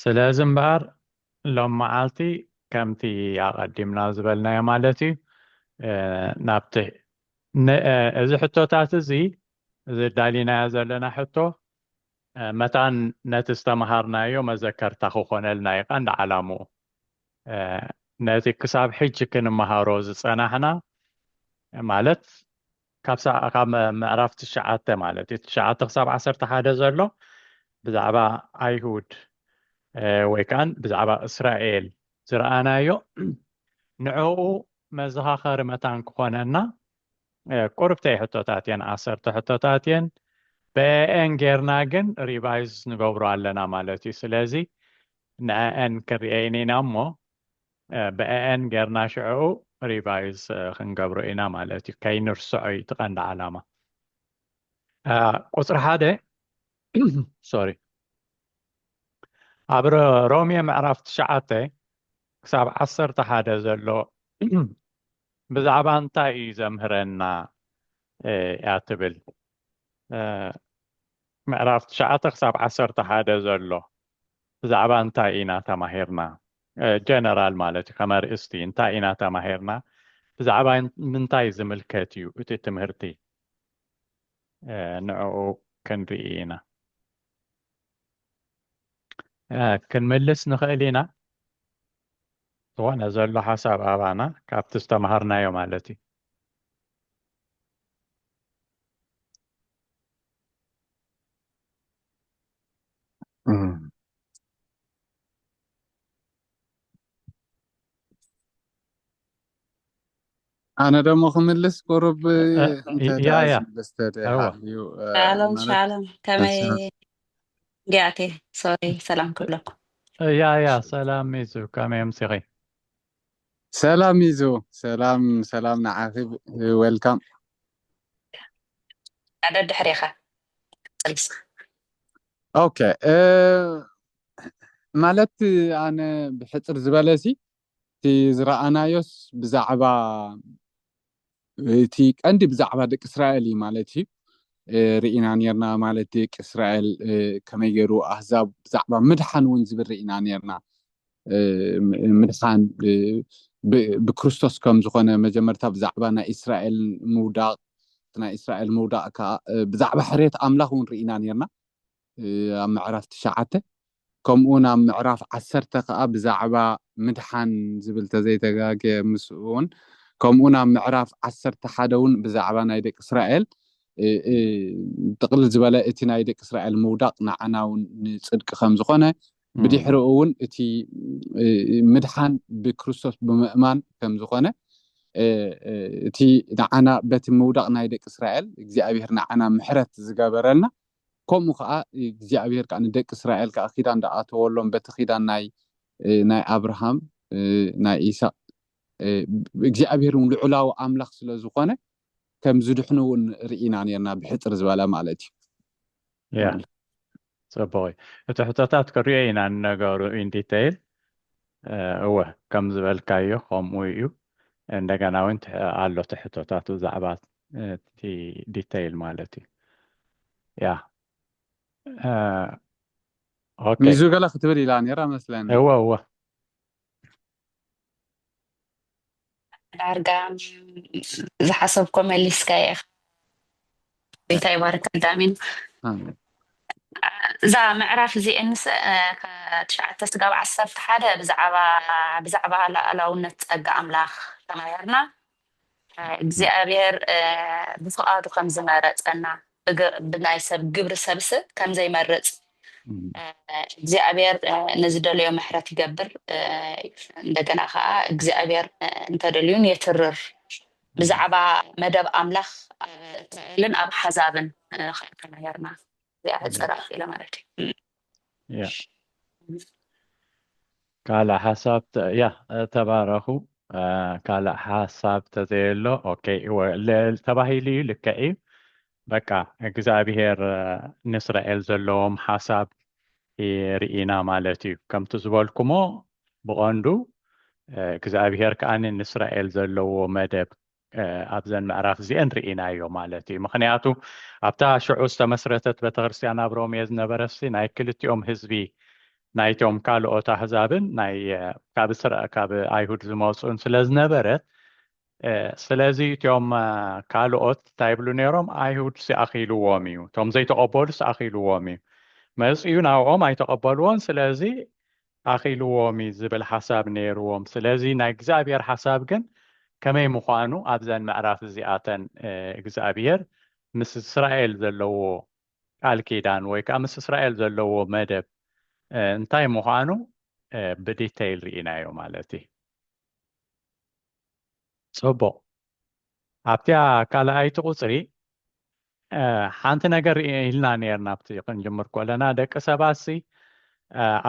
ስለዚህ እምበር ሎም መዓልቲ ከምቲ ኣቐዲምና ዝበልናዮ ማለት እዩ ናብቲ እዚ ሕቶታት እዚ ዳሊናዮ ዘለና ሕቶ መታን ነቲ ዝተምሃርናዮ መዘከርታ ክኾነልና ይቐንዲ ዓላምኡ ነቲ ክሳብ ሕጂ ክንመሃሮ ዝፀናሕና ማለት ካብ ምዕራፍ 9 ማለት እዩ 9 ክሳብ 11 ዘሎ ብዛዕባ ኣይሁድ ወይ ከዓ ብዛዕባ እስራኤል ዝረኣናዮ ንዕኡ መዘኻኸሪ መታን ክኾነና ቁርብተይ ሕቶታት እየን 10 ሕቶታት እየን ብአን ጌርና ግን ሪቫይዝ ንገብሮ ኣለና ማለት እዩ ስለዚ ንአን ክርአይኒ ኢና እሞ ብአን ጌርና ሽዑ ሪቫይዝ ክንገብሮ ኢና ማለት እዩ ከይንርስዖ እዩ ትቐንዲ ዓላማ ቁፅሪ 1 ሶሪ ኣብ ሮምየ ምዕራፍ 9 ክሳብ 11 ዘሎ ብዛዕባ እንታይ እዩ ዘምህረና እያ ትብል ምዕራፍ 9 ክሳብ 11 ዘሎ ብዛዕባ እንታይ ኢና ተማሂርና ጀነራል ማለት እዩ ከመርእስቲ እንታይ ኢና ተማሂርና ብዛዕባ ምንታይ ዝምልከት እዩ እቲ ትምህርቲ ንዕኡ ክንርኢ ኢና ክንምልስ ንኽእል ኢና ዝኾነ ዘሎ ሓሳብ ኣባና ካብቲ ዝተምሃርናዮ ማለት እዩ أنا دم خملس قرب يا شالom كما جاتي سوري سلام كلكم يا سلام ميزو كما يمسغي سلام ميزو سلام نعافي ويلكم عدد حريقة اوكي مالت أنا بحصر زبالسي تي زرعنايوس بزعبا تي عندي بزعبا دك إسرائيلي مالتي رئينا نيرنا مالتي دك إسرائيل كما يجرو أحزاب بزعبا مدحان ونزبر رئينا نيرنا مدحان بكريستوس كم زخنا مجمرتها بزعبا نا إسرائيل مودا كا بزعبا حريت أملاخ ونرئينا نيرنا معرفة شعته كم أنا معرف عسرت قا بزعبا مدحان زبلت زي تجاك مسؤون كم أنا معرف عسرت حدون بزعبا نايدك إسرائيل تقل زبالة إتي نايدك إسرائيل مودق نعنا ونصدق خمسخانة بدي حرقون إتي مدحان بكريستوس بمؤمن خمسخانة إتي نعنا بيت مودق نايدك إسرائيل إجزاء نعنا محرت زجابرنا كم خا إجزاء كأن دك إسرائيل كأخيرا دعاتولهم بتخيرا ناي أبراهام ناي إيسا إجزاء بيرون لعلاو أملاخ سلزقانة كم زدحنون رئينا نيرنا بحتر زبالة مالتي يا سبوي تحتات كريين عن نجارو إن ديتيل هو كم زبال كايو خمويو عندك أنا وأنت على تحتات وزعبات تي ديتيل مالتي يا اوكي ميزو قال اختبري لان يرى مثلا هو الأرقام زحسبكم اللي سكايخ بيتاي بارك الدامين زا معرف زي انس كتشعت تسقاب عصرت حدا بزعبا لو نتأقى أملاخ تمايرنا እግዚአብሔር ብፍቃዱ ከም ዝመረፅ እና ብናይ ሰብ ግብሪ ሰብስ ከም ዘይመርፅ እግዚአብሔር ነዝደልዮ ምሕረት ይገብር እንደገና ከዓ እግዚአብሔር እንተደልዩን የትርር ብዛዕባ መደብ ኣምላኽ ልን ኣብ ሓዛብን ከመያርና زيادة إلى مرتين. يا كالا حساب يا تبارخو كالا حساب تزيلو أوكي تباهيلي لكأي بكا إجزابير نسرائيل زلوم حساب رئينا مالتي كم تزولكمو بغندو إجزابير كأن نسرائيل زلو مدب أبزن معرف زين رئينا يوم مالتي مخنياتو أبتا شعوس تمسرتت بتغرسيان أبروم يزن برسي نايكلت يوم هزبي ናይቶም ካልኦት ኣሕዛብን ናይ ካብ እስራኤል ካብ ኣይሁድ ዝመፁን ስለዝነበረት ስለዚ እቶም ካልኦት እንታይ ይብሉ ነይሮም ኣይሁድ ሲኣኺልዎም እዩ እቶም ዘይተቐበሉ ሲኣኺልዎም እዩ መፅኡ ናብኦም ኣይተቐበልዎን ስለዚ ኣኺልዎም እዩ ዝብል ሓሳብ ነይርዎም ስለዚ ናይ እግዚኣብሔር ሓሳብ ግን ከመይ ምዃኑ ኣብዘን ምዕራፍ እዚኣተን እግዚኣብሔር ምስ እስራኤል ዘለዎ ቃል ኪዳን ወይ ከዓ ምስ እስራኤል ዘለዎ መደብ እንታይ ምዃኑ ብዲቴይል ርኢናዮ ማለት እዩ ጽቡቕ ኣብቲ ካልኣይቲ ቁፅሪ ሓንቲ ነገር ኢልና ነርና ኣብቲ ክንጅምር ከለና ደቂ ሰባሲ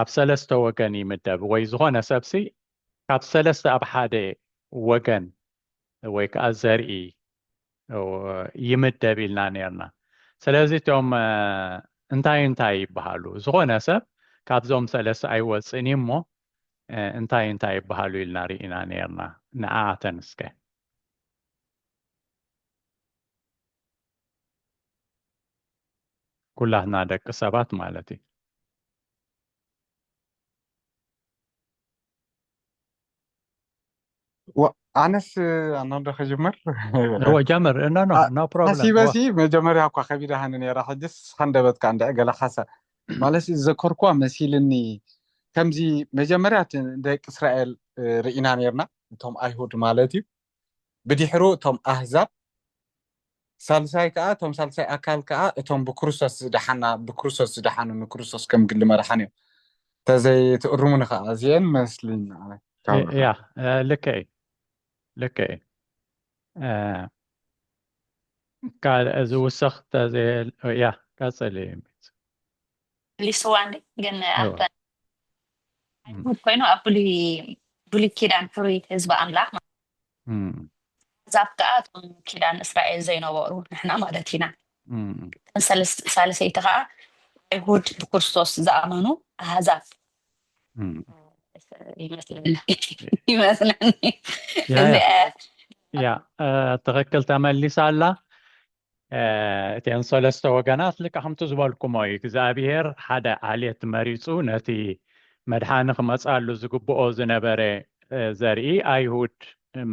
ኣብ ሰለስተ ወገን ይምደብ ወይ ዝኾነ ሰብሲ ካብ ሰለስተ ኣብ ሓደ ወገን ወይ ከዓ ዘርኢ ይምደብ ኢልና ነርና ስለዚ እቶም እንታይ ይበሃሉ ዝኾነ ሰብ ካብዞም ሰለስተ ኣይወፅን እሞ እንታይ ይበሃሉ ኢልና ርኢና ነርና ንዓኣተን እስከ ኩላትና ደቂ ሰባት ማለት እዩ ኣነስ ኣነዶ ክጅምር هو جمر no problem ሓሲበሲ መጀመርያ እኳ ከቢዳሃኒ ነራ ሕጅስ ከንደበትካ እንድዕ ገለ ሓሳ ማለት ዘኮርኳ መሲልኒ ከምዚ መጀመርያ ደቂ እስራኤል ርኢና ነርና እቶም ኣይሁድ ማለት እዩ ብድሕሩ እቶም ኣህዛብ ሳልሳይ ከዓ እቶም ሳልሳይ ኣካል ከዓ እቶም ብክርስቶስ ዝደሓኑ ንክርስቶስ ከም ግሊ መራሓን እዮም ተዘይ ትእርሙኒ ከዓ እዚአን መስልኝ يا لكي قال زوسخت زي يا كاسلي ሊስዋን ግን ኮይኑ ኣብ ብሉይ ኪዳን ፍሩይ ህዝቢ ኣምላኽ ዛብ ከዓ እቶም ኪዳን እስራኤል ዘይነበሩ ንሕና ማለት ኢና ሳልሰይቲ ከዓ ኣይሁድ ብክርስቶስ ዝኣመኑ ኣህዛብ ይመስለኒ يا تغكل تملس الله እተን ሰለስተ ወገናት ልክ ከምቲ ዝበልኩሞ እዩ እግዚኣብሔር ሓደ ዓልየት መሪፁ ነቲ መድሓኒ ክመፃሉ ዝግብኦ ዝነበረ ዘርኢ ኣይሁድ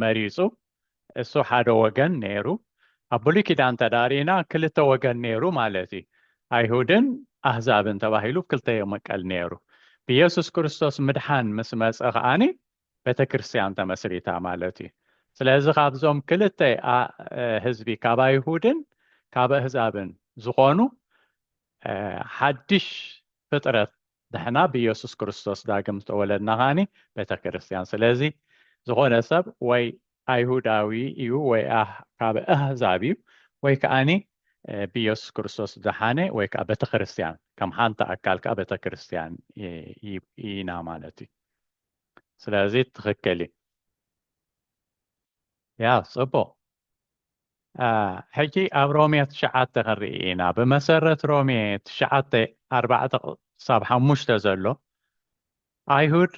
መሪፁ እሱ ሓደ ወገን ነይሩ ኣብ ብሉይ ኪዳን ተዳሪና ክልተ ወገን ነይሩ ማለት እዩ ኣይሁድን ኣህዛብን ተባሂሉ ክልተ ይመቀል ነይሩ ብኢየሱስ ክርስቶስ ምድሓን ምስ መፀ ከዓኒ ቤተክርስትያን ተመስሪታ ማለት እዩ ስለዚ ካብዞም ክልተ ህዝቢ ካብ ኣይሁድን ካብ ኣህዛብን ዝኾኑ ሓድሽ ፍጥረት ድሕና ብኢየሱስ ክርስቶስ ዳግም ተወለድና ኻኒ ቤተክርስትያን ስለዚ ዝኾነ ሰብ ወይ ኣይሁዳዊ እዩ ወይ ካብ ኣህዛብ እዩ ወይ ከዓኒ ብኢየሱስ ክርስቶስ ድሓነ ወይ ከዓ ቤተክርስትያን ከም ሓንቲ ኣካል ከዓ ቤተክርስትያን ኢና ማለት እዩ ስለዚ ትኽክል እዩ ያ ጽቡቕ ሕጂ ኣብ ሮሜ 9 ክንርኢ ኢና ብመሰረት ሮሜ 9:4-5 ዘሎ ኣይሁድ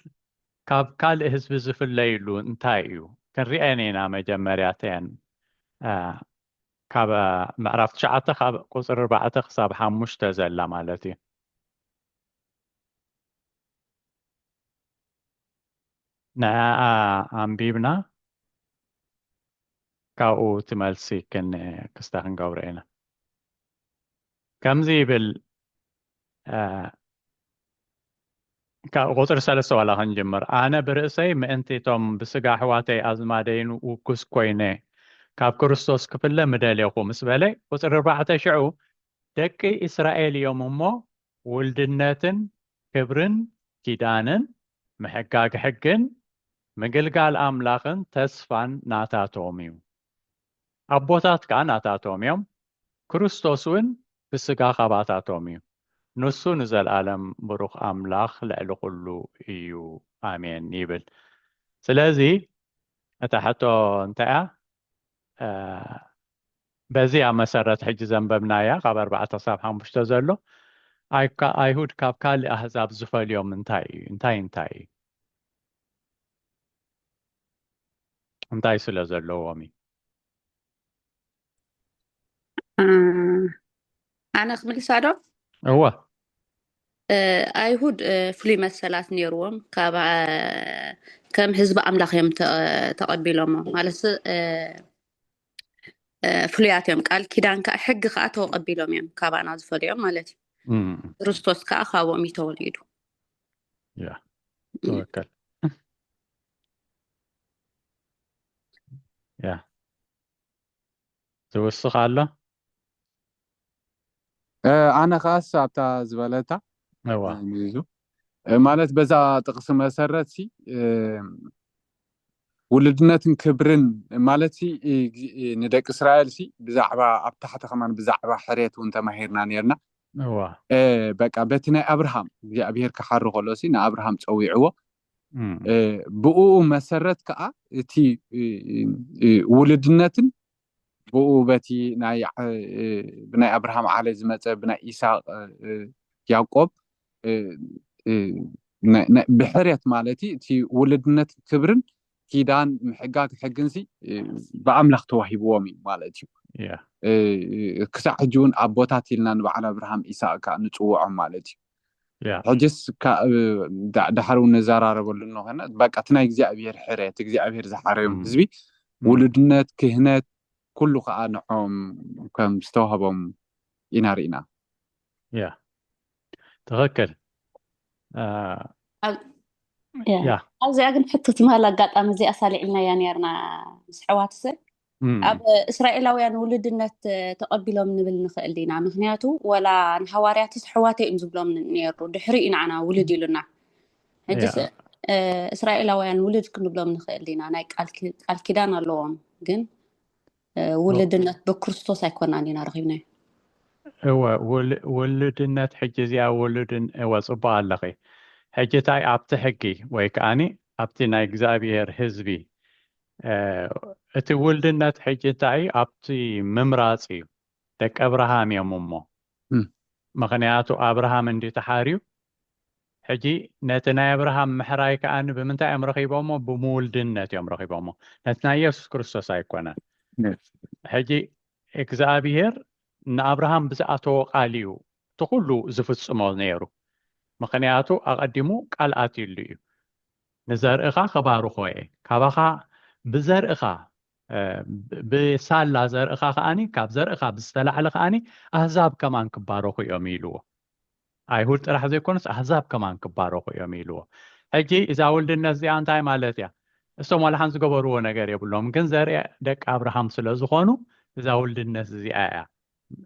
ካብ ካልእ ህዝቢ ዝፍለይሉ እንታይ እዩ ክንሪአን ኢና መጀመርያተን ካብ ምዕራፍ 9 ካብ ቁፅሪ 4-5 ዘላ ማለት እዩ ንዓኣ ኣንቢብና ካብኡ ትመልሲ ክስታ ክንገብሮ ኢና ከምዚ ይብል ካብ ቁፅሪ 3 ዋላ ክንጅምር ኣነ ብርእሰይ ምእንቲ እቶም ብስጋ ኣሕዋተይ ኣዝማደይን ውኩስ ኮይነ ካብ ክርስቶስ ክፍለ ምደልየኹ ምስ በለ ቁፅሪ 4 ደቂ እስራኤል እዮም እሞ ውልድነትን ክብርን ኪዳንን ምሕጋግ ሕግን ምግልጋል ኣምላኽን ተስፋን ናታቶም እዩ ኣቦታት ከዓ ናታቶም እዮም ክርስቶስ እውን ብስጋ ኻባታቶም እዩ ንሱ ንዘለዓለም ብሩኽ ኣምላኽ ልዕሊ ኩሉ እዩ ኣሜን ይብል ስለዚ እታ ሕቶ እንታይ በዚኣ መሰረት ሕጂ ዘንበብናያ ካብ 4-5 ዘሎ ኣይሁድ ካብ ካልእ ኣህዛብ ዝፈልዮም እንታይ እዩ እንታይ ስለ ዘለዎም እዩ ኣነ ክምልሳ ዶ እወ ኣይሁድ ፍሉይ መሰላት ነይርዎም ካብ ከም ህዝቢ ኣምላኽ እዮም ተቐቢሎሞ ማለት ፍሉያት እዮም ቃል ኪዳን ከዓ ሕጊ ከዓ ተቐቢሎም እዮም ካባና ዝፈልዮም ማለት እዩ ክርስቶስ ከዓ ካብኦም እዩ ተወሊዱ يا توكل يا توسخ الله أنا خاص أبتا زبالتا ايوه ميزو ማለት በዛ ጥቅስ መሰረት ሲ ውልድነትን ክብርን ማለት ሲ ንደቂ እስራኤል ሲ ብዛዕባ ኣብ ታሕቲ ከማን ብዛዕባ ሕሬት እውን ተማሂርና ነርና ايوه በቃ በቲ ናይ አብርሃም እግዚአብሔር ክሓሪ ከሎ ሲ ንአብርሃም ፀዊዕዎ ብኡ መሰረት ከዓ እቲ ውልድነትን ብኡ በቲ ናይ ብናይ አብርሃም ዓለ ዝመፀ ብናይ ኢሳቅ ያዕቆብ بحريت مالتي تي ولدنت كبرن كيدان محقاق حقنسي بأملخ توهيبوامي مالتي كسع جون أبوتاتي لنا نبعنا إبراهيم إساء كأنتوعهم مالتي حجس دحرو نزارة ربول إنه هنا بقى أتنا يجزي أبير حريت يجزي أبير زحريم حزبي ولدنت كهنات كله كأنهم كم استوهبهم ينارينا تذكر يا أزي أجن حتى تمهلا قات أنا زي أسالي إلنا يعني أنا سحوات سر أب إسرائيلاويان ولدنت تقبلهم نبل نخلينا مخنياتو ولا نحواريات سحواتي إنزبلهم نيرو دحرينا عنا ولدي لنا هجس إسرائيلاويان ولد كنبلهم نخلينا نايك الكيدان اللون جن ولدنت بكريستوس هيكون عندنا رغيبنا هو ولدنت حجزيا ولدن وصبا لغي حجتاي أبت حقي ويكاني أبتي ناي إغزابير حزبي ولدنت حجتاي أبتي ممراسي دك أبراهام يا ممو مغنياتو أبراهام اندي تحاريو حجي نتنا أبراهام محراي كأن بمنتا أمرخيبومو بمولدنت يمرخيبومو نتنا يسوس كريستوس أيكونا حجي إغزابير نأبراهام بزعتو قاليو تقولو زفتصمو نيرو مخنياتو أقدمو قال آتيليو نزرقا خبارو خوي كابخا بزرقا بسالا زرقا خاني كاب زرقا بستلع لخاني أحزاب كمان كبارو خوي يميلو أيهود راح زيكونس أحزاب كمان كبارو خوي يميلو أجي إذا ولد الناس دي أنتاي مالتيا استوما لحنز قبرو نغير يبلوم كن زرق دك أبراهام سلازخونو إذا ولد الناس دي آية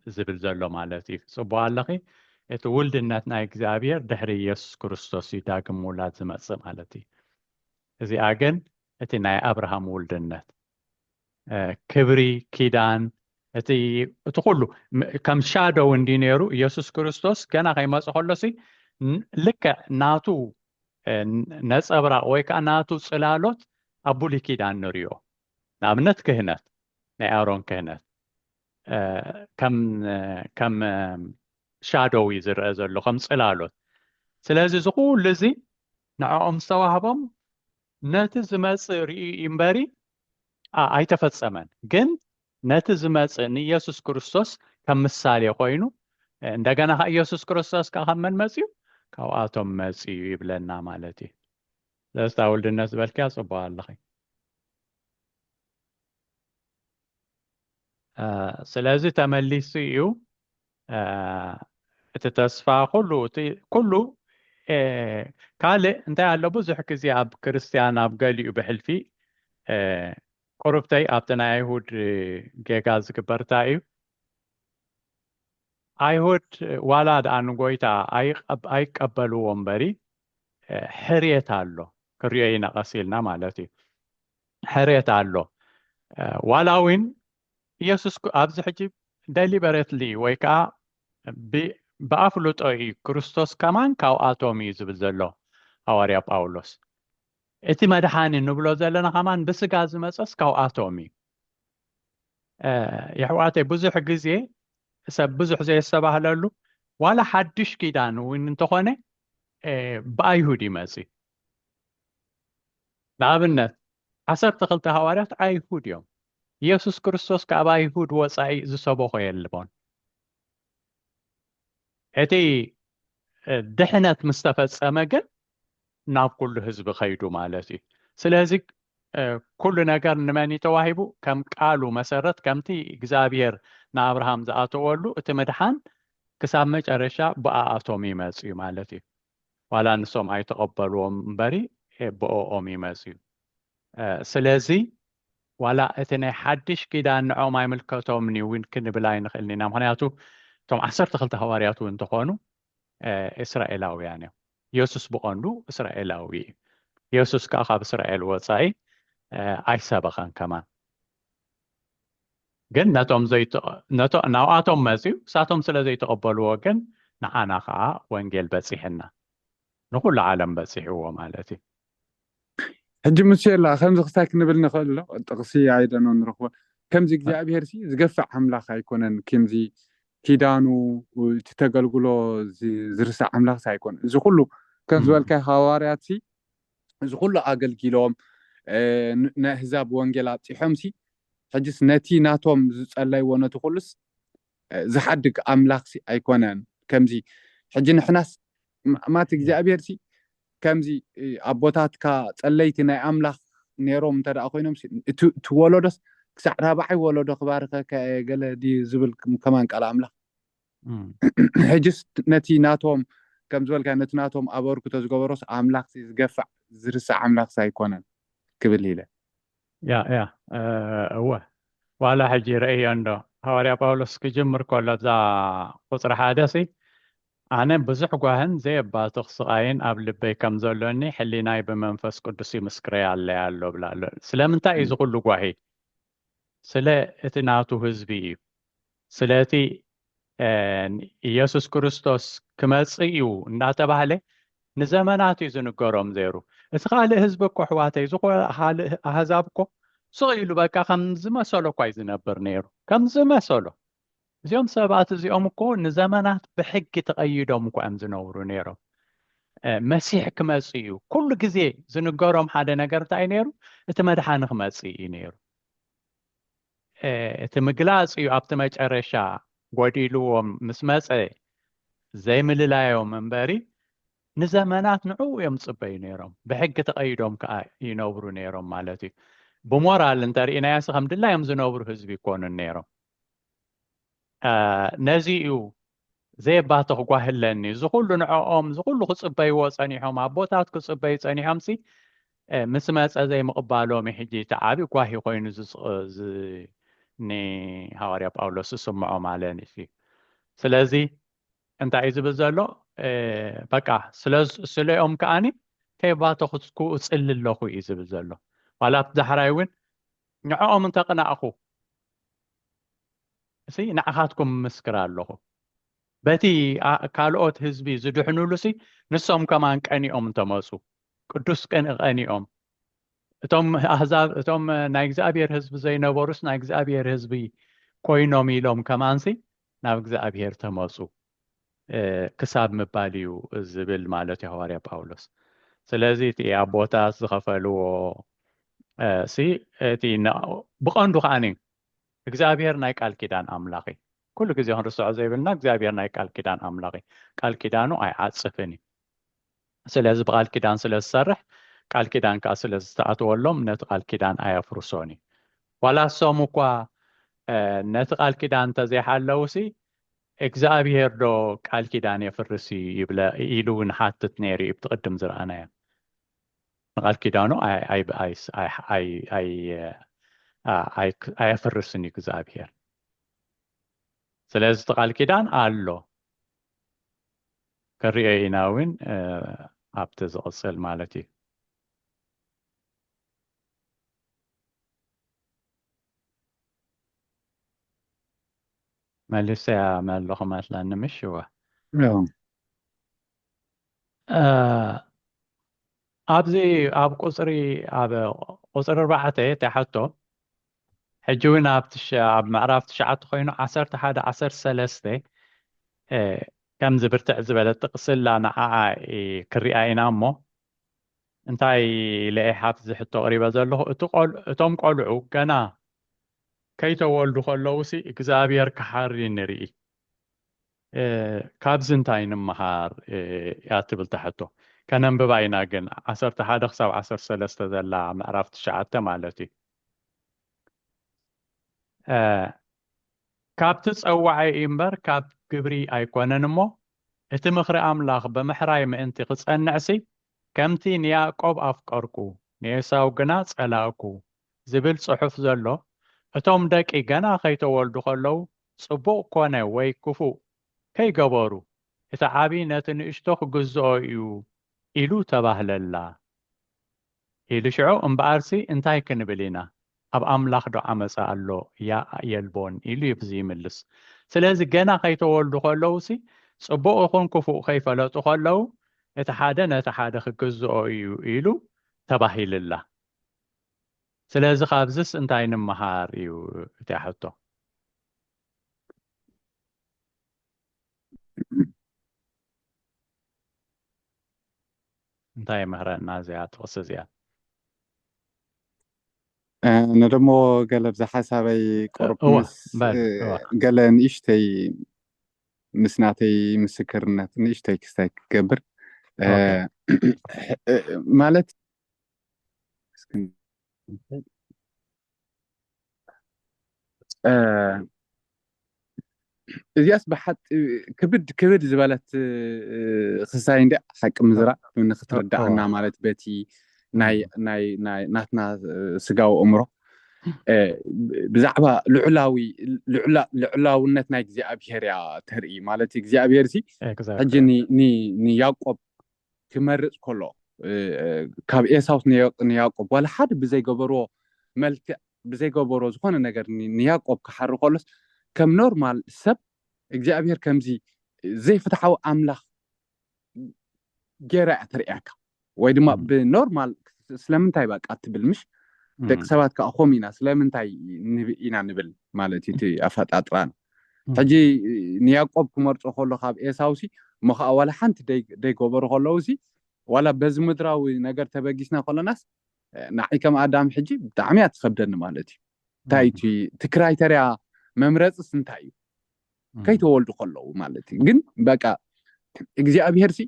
زبل زلو مالتي صبوا اللقي ولد الناتنا إغزابير دحري يسوس كريستوس يداقم ولاد زمص مالتي زي أجن اتناي أبراهام ولد النات كبري كيدان اتي تقولوا كم شادو اندينيرو يسوس كريستوس كان غيمص خلصي لك ناتو نص ابرا ويكا ناتو صلالوت ابولي كيدان نريو نابنت كهنت ناي أرون كهنت كم شادو يزرع زلو خمس صلالوت سلازي زقول لزي نعم استوهبهم ناتز مصري يمبري አይተፈጸመን ግን ነቲ ዝመጽእ ኢየሱስ ክርስቶስ ከም ምሳሌ ኮይኑ እንደገና ኢየሱስ ክርስቶስ ከመን መጽዩ ካብኣቶም መጽዩ ይብለና ማለት እዩ ለስታ ወልድነት በልካ ጽባለኺ ስለዚ ተመሊሱ እዩ እቲ ተስፋ ኩሉ ካልእ እንታይ ኣሎ ብዙሕ ግዜ ኣብ ክርስቲያን ኣብ ገሊኡ ብሕልፊ قربتي أبتنا أيهود جاز كبرتايو أيهود ولاد أنو قويتا أي قبلو ومبري حريت الله كريينا قصيلنا مالتي حريت الله ولوين يسوس أبز حجيب deliberately ويكا بأفلوت أي كريستوس كمان كاو آتومي زبزلو أوريا باولوس እቲ መድሓኒ ንብሎ ዘለና ከማን ብስጋ ዝመፀስ ካብ ኣቶሚ ይሕዋተይ ብዙሕ ግዜ ሰብ ብዙሕ ዘየሰባህለሉ ዋላ ሓድሽ ኪዳን እውን እንተኾነ ብኣይሁድ ይመፅእ ንኣብነት 12 ሃዋርያት ኣይሁድ እዮም ኢየሱስ ክርስቶስ ካብ ኣይሁድ ወፃኢ ዝሰበኾ የለቦን እቲ دحنت مستفصمه ግን ናብ ኩሉ ህዝቢ ኸይዱ ማለት እዩ ስለዚ ኩሉ ነገር ንመን ተዋሂቡ ከም ቃሉ መሰረት ከምቲ እግዚአብሔር ንአብርሃም ዝኣተወሉ እቲ መድሓን ክሳብ መጨረሻ ብኣቶም ይመጽ እዩ ማለት እዩ ዋላ ንሶም ኣይተቀበልዎም እምበሪ ብኦም ይመጽ እዩ ስለዚ ዋላ እቲ ናይ ሓድሽ ኪዳን ንዖም ኣይምልከቶምኒ እውን ክንብል ኣይንኽእልን ኢና ምክንያቱ እቶም 12 ሃዋርያት እውን እንተኾኑ እስራኤላውያን እዮም ኢየሱስ ብቐንዱ እስራኤላዊ እዩ ኢየሱስ ከዓ ካብ እስራኤል ወፃኢ ኣይሰበኸን ከማን ግን ናብኣቶም መፅዩ ሳቶም ስለ ዘይተቐበልዎ ግን ንዓና ከዓ ወንጌል በፂሕና ንኩሉ ዓለም በፂሕዎ ማለት እዩ ሕጂ ምስላ ከምዚ ክሳይ ክንብል ንኽእል ሎ ጥቕሲ ኣይደኖ ንረኽቦ ከምዚ እግዚኣብሔር ሲ ዝገፍዕ ኣምላኽ ኣይኮነን ከምዚ ኪዳኑ ተገልግሎ ዝርሳዕ ኣምላኽ ኣይኮነን እዚ ኩሉ ከም ዝበልካይ ሃዋርያት ሲ እዚ ኩሉ ኣገልጊሎም ንህዛብ ወንጌል ኣብፂሖም ሲ ሕጂስ ነቲ ናቶም ዝጸለይዎ ነቲ ኩሉስ ዝሓድግ ኣምላኽ ሲ ኣይኮነን ከምዚ ሕጂ ንሕናስ ማት እግዚኣብሔር ሲ ከምዚ ኣቦታትካ ጸለይቲ ናይ ኣምላኽ ነይሮም እንተደኣ ኮይኖም እቲ ወለዶስ ክሳዕ ራብዓይ ወለዶ ክባርከከ ገለ ዲ ዝብል ከማን ቃል ኣምላኽ ሕጂስ ነቲ ናቶም ከም ዝበልካ ነቲ ናቶም ኣበርክቶ ዝገበሮስ ኣምላኽ ዝገፍዕ ዝርሳዕ ኣምላኽ ኣይኮነን ክብል ኢለ ያ እወ ዋላ ሕጂ ረእዮ እንዶ ሃዋርያ ጳውሎስ ክጅምር ከሎ እዛ ቁፅሪ ሓደ ሲ ኣነ ብዙሕ ጓህን ዘየባቶ ክስቃይን ኣብ ልበይ ከም ዘሎኒ ሕሊናይ ብመንፈስ ቅዱስ ይምስክረይ ኣለይ ኣሎ ብላ ኣሎ ስለምንታይ እዩ ዝኩሉ ጓሂ ስለ እቲ ናቱ ህዝቢ እዩ ስለ እቲ ኢየሱስ ክርስቶስ ክመጽእ እዩ እናተባህለ ንዘመናት እዩ ዝንገሮም ዘይሩ እቲ ካልእ ህዝቢ እኮ ኣሕዋተይ ካልእ ኣህዛብ እኮ ስቕ ኢሉ በቃ ከም ዝመሰሎ እኳ እዩ ዝነብር ነይሩ ከም ዝመሰሎ እዚኦም ሰባት እዚኦም እኮ ንዘመናት ብሕጊ ተቐይዶም እኳ እዮም ዝነብሩ ነይሮም መሲሕ ክመጽእ እዩ ኩሉ ግዜ ዝንገሮም ሓደ ነገር እንታይ ነይሩ እቲ መድሓኒ ክመጽእ እዩ ነይሩ እቲ ምግላጽ እዩ ኣብቲ መጨረሻ ጎዲልዎም ምስ መጸ ዘይምልላዮም እምበሪ ንዘመናት ንዑ እዮም ጽበዩ ነይሮም ብሕጊ ተቐይዶም ከዓ ይነብሩ ነይሮም ማለት እዩ ብሞራል እንተርኢናያስ ከም ድላዮም ዝነብሩ ህዝቢ ይኮኑን ነይሮም ነዚ እዩ ዘየባቶ ክጓህለኒ ዝኩሉ ንዕኦም ዝኩሉ ክጽበይዎ ጸኒሖም ኣቦታት ክጽበዩ ጸኒሖም ሲ ምስ መጸ ዘይምቕባሎም ሕጂ ተዓቢ ጓሂ ኮይኑ ንሃዋርያ ጳውሎስ ዝስምዖ ማለኒ እዩ ስለዚ እንታይ እዩ ዝብል ዘሎ በቃ ስለኦም ከዓኒ ከይባቶ ክውፅል ኣለኹ እዩ ዝብል ዘሎ ዋላ ብዛሕራይ እውን ንዕኦም እንተቕናእኹ እሲ ንዓኻትኩም ምስክር ኣለኹ በቲ ካልኦት ህዝቢ ዝድሕንሉ ሲ ንሶም ከማን ቀኒኦም እንተመፁ ቅዱስ ቀኒኦም እቶም ናይ እግዚአብሔር ህዝቢ ዘይነበሩስ ናይ እግዚአብሔር ህዝቢ ኮይኖም ኢሎም ከማንሲ ናብ እግዚአብሔር ተመፁ ክሳብ ምባል እዩ ዝብል ማለት እዩ ሃዋርያ ጳውሎስ ስለዚ እቲ ኣቦታት ዝኸፈልዎ ሲ እቲ ብቐንዱ ከዓኒ እግዚአብሔር ናይ ቃል ኪዳን ኣምላኽ እዩ ኩሉ ግዜ ክንርስዖ ዘይብልና እግዚአብሔር ናይ ቃል ኪዳን ኣምላኽ እዩ ቃል ኪዳኑ ኣይዓፅፍን እዩ ስለዚ ብቃል ኪዳን ስለ ዝሰርሕ ቃል ኪዳን ከዓ ስለ ዝተኣትወሎም ነቲ ቃል ኪዳን ኣየፍርሶን እዩ ዋላ ሶም እኳ ነቲ ቃል ኪዳን እንተዘይሓለውሲ እግዚአብሔር ዶ ቃል ኪዳን የፍርስ ኢሉ ንሓትት ነይሩ እዩ ብትቅድም ዝረአናዮ ቃል ኪዳኑ ኣየፍርስን እዩ እግዚአብሔር ስለዚ ቃል ኪዳን ኣሎ ከሪኦ ኢና እውን ኣብቲ ዝቕፅል ማለት እዩ ماليسيا مالله مثلا مش هو أبزي أب قصري أب قصر 4 تحته حجونا أب معرف تشعت خينو 10 كم زبرت زبالة تقصل لنا كريئين أمه انتاي لأي حافظ حتى قريبا زله تقول قلعو كنا كي تولدو خلوسي እግዚአብሔር كحاري نري كابز انتاين مهار ياتبل تحته كان بباينا جن 11 خصاب 13 ذلا معرفت شعته مالتي كاب تصوعي إمبر كاب كبري أيقونن مو اتمخر أملاخ بمحراي ما انت قصة نعسي كمتي نياقوب أفكاركو نيساو قناص ألاكو زبل صحف زلو اتوم داكي قنا خيتو والدو خلو صبو كونه وي كفو كي قبارو اتعابي نتن اشتوخ قزو إلو تباهل الله إلو شعو امبارسي انتاي كنبلينا أب أملاخ دو عمسا اللو يا يلبون إلو يبزي ملس سلازي جنا خيتو والدو خلوسي صبو أخون كفو خيفة لا تخلو نتحادى خكزو إلو تباهي لله سلازي خابزس انتاين مهار إيو تحطو انتاي مهرنا زياد وصي زياد أنا دمو قال بزا حسابي قرب مس قال نيشتي مسناتي مسكرنات نيشتي كستاي كبر مالت إذا أصبحت كبد زبالت خساين ده حق مزرع من خطر دعنا مالت بيتي ناي ناتنا سجاو عمره بزعبة لعلاويነት ናይ እግዚአብሔር ያ ተርኢ ማለት እግዚአብሔር ሲ ሕጂ ኒ ያዕቆብ ክመርጽ ከሎ ካብ ኤሳውስ ንያዕቆብ ወላ ሓደ ብዘይገበርዎ መልክዕ ብዘይገበርዎ ዝኾነ ነገር ንያዕቆብ ክሓሪ ከሎስ ከም ኖርማል ሰብ እግዚአብሔር ከምዚ ዘይፍትሓዊ ኣምላኽ ጌራ ተርእያካ ወይ ድማ ብኖርማል ስለምንታይ በቃ ትብል ምሽ ደቂ ሰባት ከዓ ኾሚና ስለምንታይ ኢና ንብል ማለት እቲ ኣፈጣጥራን ሕጂ ንያዕቆብ ክመርጾ ከሎ ካብ ኤሳውሲ መኸዓ ዋላ ሓንቲ ደይገበሩ ከለውሲ ዋላ በዚ ምድራዊ ነገር ተበጊስና ከለናስ ንዓይ ከም ኣዳም ሕጂ ብጣዕሚ እያ ትከብደኒ ማለት እዩ እንታይ እቲ ክራይተርያ መምረፅስ እንታይ እዩ ከይተወልዱ ከለዉ ማለት እዩ ግን በቃ እግዚአብሔር ሲ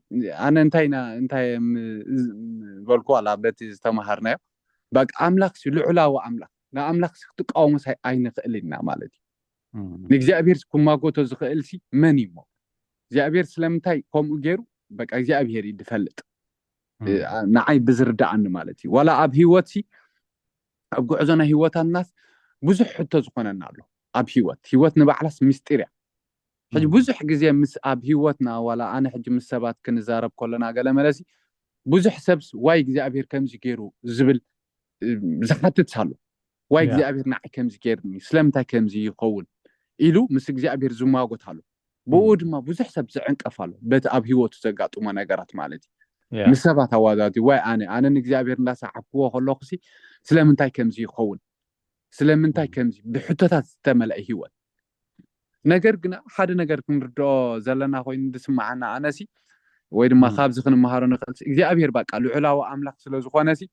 ኣነ እንታይ በልኩ ዋላ በቲ ዝተማሃርናዮ በቃ ኣምላኽ ሲ ልዑላዊ ኣምላኽ ንኣምላኽ ሲ ክትቃወሙ ኣይንኽእልና ማለት እዩ ንእግዚአብሔር ክማጎቶ ዝኽእል ሲ መን እዩ ሞ እግዚአብሔር ስለምንታይ ከምኡ ገይሩ በቃ እግዚአብሔር ይድፈልጥ ንዓይ ብዝርዳእኒ ማለት እዩ ዋላ ኣብ ሂወት ሲ ኣብ ጉዕዞና ሂወታናስ ብዙሕ ሕቶ ዝኾነና ኣሎ ኣብ ሂወት ንባዕላስ ምስጢር እያ ሕጂ ብዙሕ ግዜ ምስ ኣብ ሂወትና ዋላ ኣነ ሕጂ ምስ ሰባት ክንዛረብ ከለና ገለ መለሲ ብዙሕ ሰብስ ዋይ እግዚአብሔር ከምዚ ገይሩ ዝብል ዝሓትት ኣሎ ዋይ እግዚአብሔር ንዓይ ከምዚ ገይርኒ ስለምንታይ ከምዚ ይኸውን ኢሉ ምስ እግዚአብሔር ዝማጎት ኣሎ ብኡ ድማ ብዙሕ ሰብ ዝዕንቀፍ ኣሎ በቲ ኣብ ሂወቱ ዘጋጥሞ ነገራት ማለት እዩ ምስ ሰባት ኣዋዛቲ ዋይ ኣነ ንእግዚአብሔር እንዳሰዓብክዎ ከለኹ ሲ ስለምንታይ ከምዚ ይኸውን ስለምንታይ ከምዚ ብሕቶታት ዝተመልአ ሂወት ነገር ግና ሓደ ነገር ክንርድኦ ዘለና ኮይኑ እንድስማዓና ኣነሲ ወይ ድማ ካብዚ ክንመሃሮ ንኽእል እግዚአብሔር በቃ ልዑላዊ ኣምላኽ ስለዝኾነ ሲ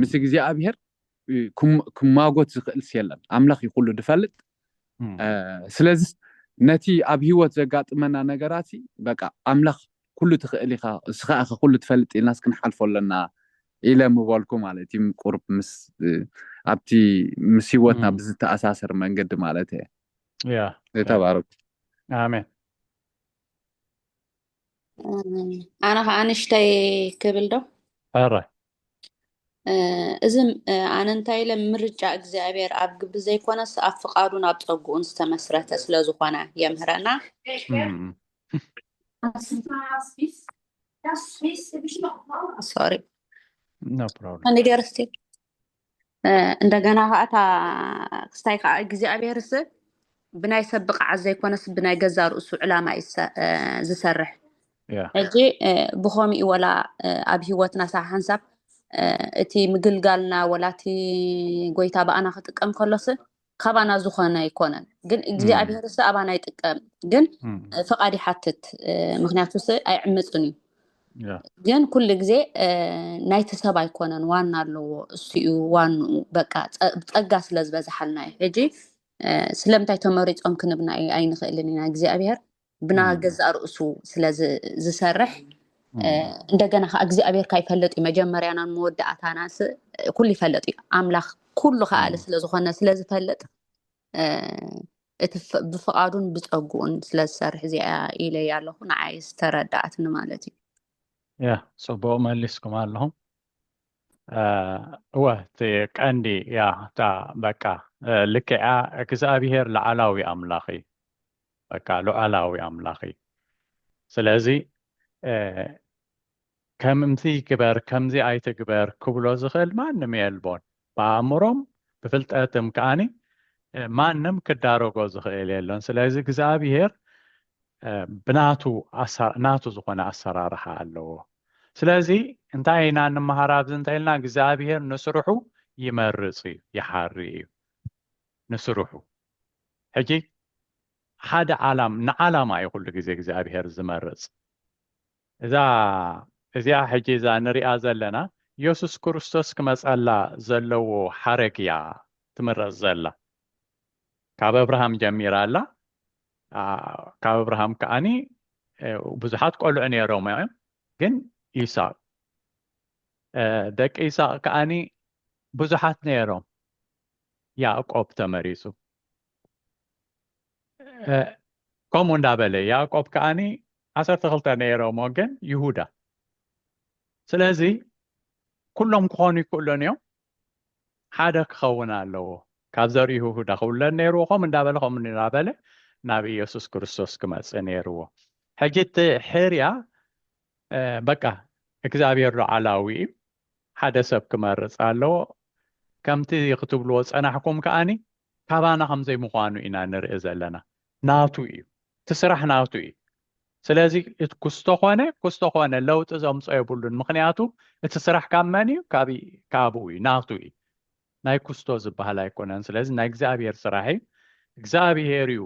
ምስ እግዚአብሔር ክማጎት ዝኽእል የለን ኣምላኽ ይኩሉ ድፈልጥ ስለዚ ነቲ ኣብ ሂወት ዘጋጥመና ነገራት በቃ ኣምላኽ ኩሉ ትኽእል ኢኻ እስኻ ኩሉ ትፈልጥ ኢልናስ ክንሓልፎ ኣለና ኢለ ምበልኩ ማለት እዩ ቁርብ ምስ ኣብቲ ምስ ሂወትና ብዝተኣሳሰር መንገዲ ማለት እየ ተባረክ ኣሜን ኣነ ከዓ ንእሽተይ ክብል ዶ ኣራይ እዚ ኣነ እንታይ ኢለ ምርጫ እግዚአብሔር ኣብ ግቢ ዘይኮነስ ኣብ ፍቃዱን ኣብ ፀጉኡን ዝተመስረተ ስለዝኾነ የምህረና ሶሪ ኖ ፕሮብለም አንዴርስቲ እንደገና ካታ ክስታይ ከዓ እግዚአብሔር ስ ብናይ ሰብ ብቕዓት ዘይኮነስ ብናይ ገዛ ርእሱ ዕላማ ዝሰርሕ ሕጂ ብኸምኡ ወላ ኣብ ሂወትና ሳ ሓንሳብ እቲ ምግልጋልና ወላቲ ጎይታ በኣና ክጥቀም ከሎስ ካባና ዝኾነ ይኮነን ግን እግዚአብሔር ስ ኣባና ይጥቀም ግን ፍቃድ ይሓትት ምክንያቱስ ኣይዕምፅን እዩ ግን ኩሉ ግዜ ናይቲ ሰብ ኣይኮነን ዋና ኣለዎ እሱኡ ዋንኡ በቃ ፀጋ ስለዝበዝሓልና ሕጂ ስለምንታይ ተመሪፆም ክንብና ኣይንኽእልን ኢና እግዚአብሔር ብናገዝ ኣርእሱ ስለዝሰርሕ እንደገና ከዓ እግዚኣብሔር ካይፈለጥ እዩ መጀመርያና መወዳእታናስ ኩሉ ይፈለጥ እዩ ኣምላኽ ኩሉ ከኣለ ስለዝኾነ ስለዝፈለጥ እቲ ብፍቃዱን ብፀጉኡን ስለዝሰርሕ እዚኣ ኢለይ ኣለኹ ንዓይ ዝተረዳእትኒ ማለት እዩ ያ ጽቡቕ መሊስኩም ኣለኹም ወህቲ ቀንዲ ያ ታ በቃ ልክዓ እግዚኣብሔር ለዓላዊ ኣምላኽ እዩ በቃ ሉዓላዊ ኣምላኽ እዩ ስለዚ ከምቲ ግበር ከምዚ ኣይትግበር ክብሎ ዝኽእል ማንም የልቦን ብኣእምሮም ብፍልጠትም ከዓኒ ማንም ክዳረጎ ዝኽእል የለን ስለዚ እግዚኣብሔር ብናቱ ናቱ ዝኾነ ኣሰራርሓ ኣለዎ ስለዚ እንታይ ኢና ንመሃር ኣብዚ እንታይ ኢልና እግዚኣብሔር ንስርሑ ይመርፅ እዩ ይሓሪ እዩ ንስርሑ ሕጂ ሓደ ንዓላማ እዩ ኩሉ ግዜ እግዚኣብሔር ዝመርፅ እዚኣ ሕጂ እዛ ንሪኣ ዘለና ኢየሱስ ክርስቶስ ክመፀላ ዘለዎ ሓረግ እያ ትምረፅ ዘላ ካብ አብርሃም ጀሚራ ኣላ ካብ አብርሃም ከዓኒ ብዙሓት ቆልዑ ነይሮም እዮም ግን ይስሐቅ ደቂ ይስሐቅ ከዓኒ ብዙሓት ነይሮም ያዕቆብ ተመሪፁ ከምኡ እንዳበለ ያዕቆብ ከዓኒ 12 ነይሮም ግን ይሁዳ ስለዚ ኩሎም ክኾኑ ይክእሉን እዮም ሓደ ክኸውን ኣለዎ ካብ ዘር ይሁዳ ክውለድ ነይርዎ ከምኡ እንዳበለ ከምኡ እንዳበለ ናብ ኢየሱስ ክርስቶስ ክመፅእ ነይርዎ ሕጂ እቲ ሕርያ በቃ እግዚኣብሔር ሉዓላዊ እዩ ሓደ ሰብ ክመርፅ ኣለዎ ከምቲ ክትብልዎ ፀናሕኩም ከዓኒ ካባና ከምዘይምዃኑ ኢና ንርኢ ዘለና ናቱ እዩ እቲ ስራሕ ናቱ እዩ ስለዚ ክስቶ ኾነ ለውጢ ዘምፅኦ የብሉን ምክንያቱ እቲ ስራሕ ካብ መን እዩ ካብኡ እዩ ናቱ እዩ ናይ ክስቶ ዝበሃል ኣይኮነን ስለዚ ናይ እግዚኣብሔር ስራሕ እዩ እግዚኣብሔር እዩ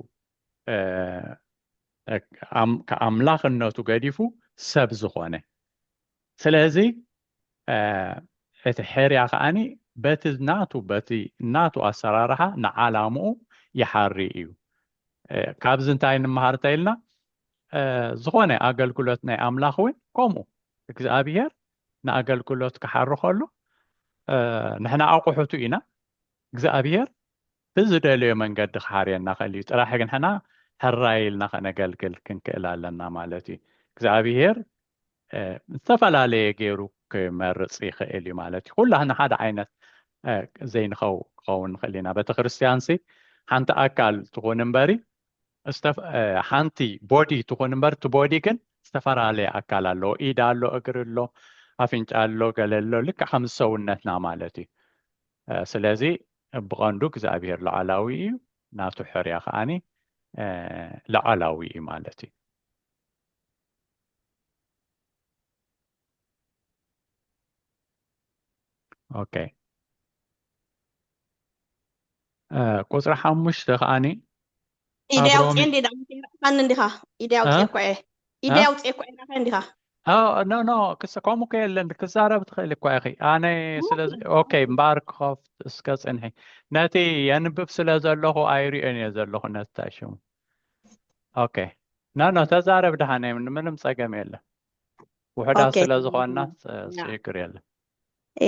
ከኣምላኽነቱ ገዲፉ ሰብ ዝኾነ ስለዚ እቲ ሕርያ ከዓኒ በቲ ናቱ ኣሰራርሓ ንዓላምኡ ይሓሪ እዩ ካብዚ እንታይ ንምሃር ተኢልና ዝኾነ ኣገልግሎት ናይ ኣምላኽ እውን ከምኡ እግዚኣብሔር ንኣገልግሎት ክሓሪ ከሎ ንሕና ኣቑሑቱ ኢና እግዚኣብሔር ብዝደልዮ መንገዲ ክሓርየና ክእል እዩ ጥራሕ ግን ሕና ሕራይ ኢልና ከነገልግል ክንክእል ኣለና ማለት እዩ እግዚኣብሔር ዝተፈላለየ ገይሩ ክመርፅ ይኽእል እዩ ማለት እዩ ኩላህና ሓደ ዓይነት ዘይንኸውን ንኽእል ኢና ቤተ ክርስቲያን ሓንቲ ኣካል ትኹን እምበሪ ሓንቲ ቦዲ ትኹን እምበር እቲ ቦዲ ግን ዝተፈላለየ ኣካል ኣለዎ ኢድ ኣሎ እግሪ ኣሎ ኣፍንጫ ኣሎ ገለ ኣሎ ልክዕ ከም ሰውነትና ማለት እዩ ስለዚ ብቐንዱ እግዚኣብሔር ሉዓላዊ እዩ ናቱ ሕርያ ከዓኒ ሉዓላዊ እዩ ማለት እዩ ኦኬ ቁፅሪ 5 ከዓኒ ኢድያ ውፅእ እንዲ ዳን እንዲኻ ኢድያ ውፅእ እኮ ኢድያ ውፅእ እኮ እንዲኻ ኖ ከምኡ ከየለን ክዛረብ ትኽእል እኳ ኢኺ ኣነ ስለዚ ኦኬ እምበር ክኸፍት እስከ ፅንሒ ነቲ የንብብ ስለ ዘለኹ ኣይሪኦን እየ ዘለኹ ነቲ ታሽሙ ኦኬ ኖ ተዛረብ ድሓነ ምንም ፀገም የለን ውሕዳት ስለ ዝኾና ችግር የለን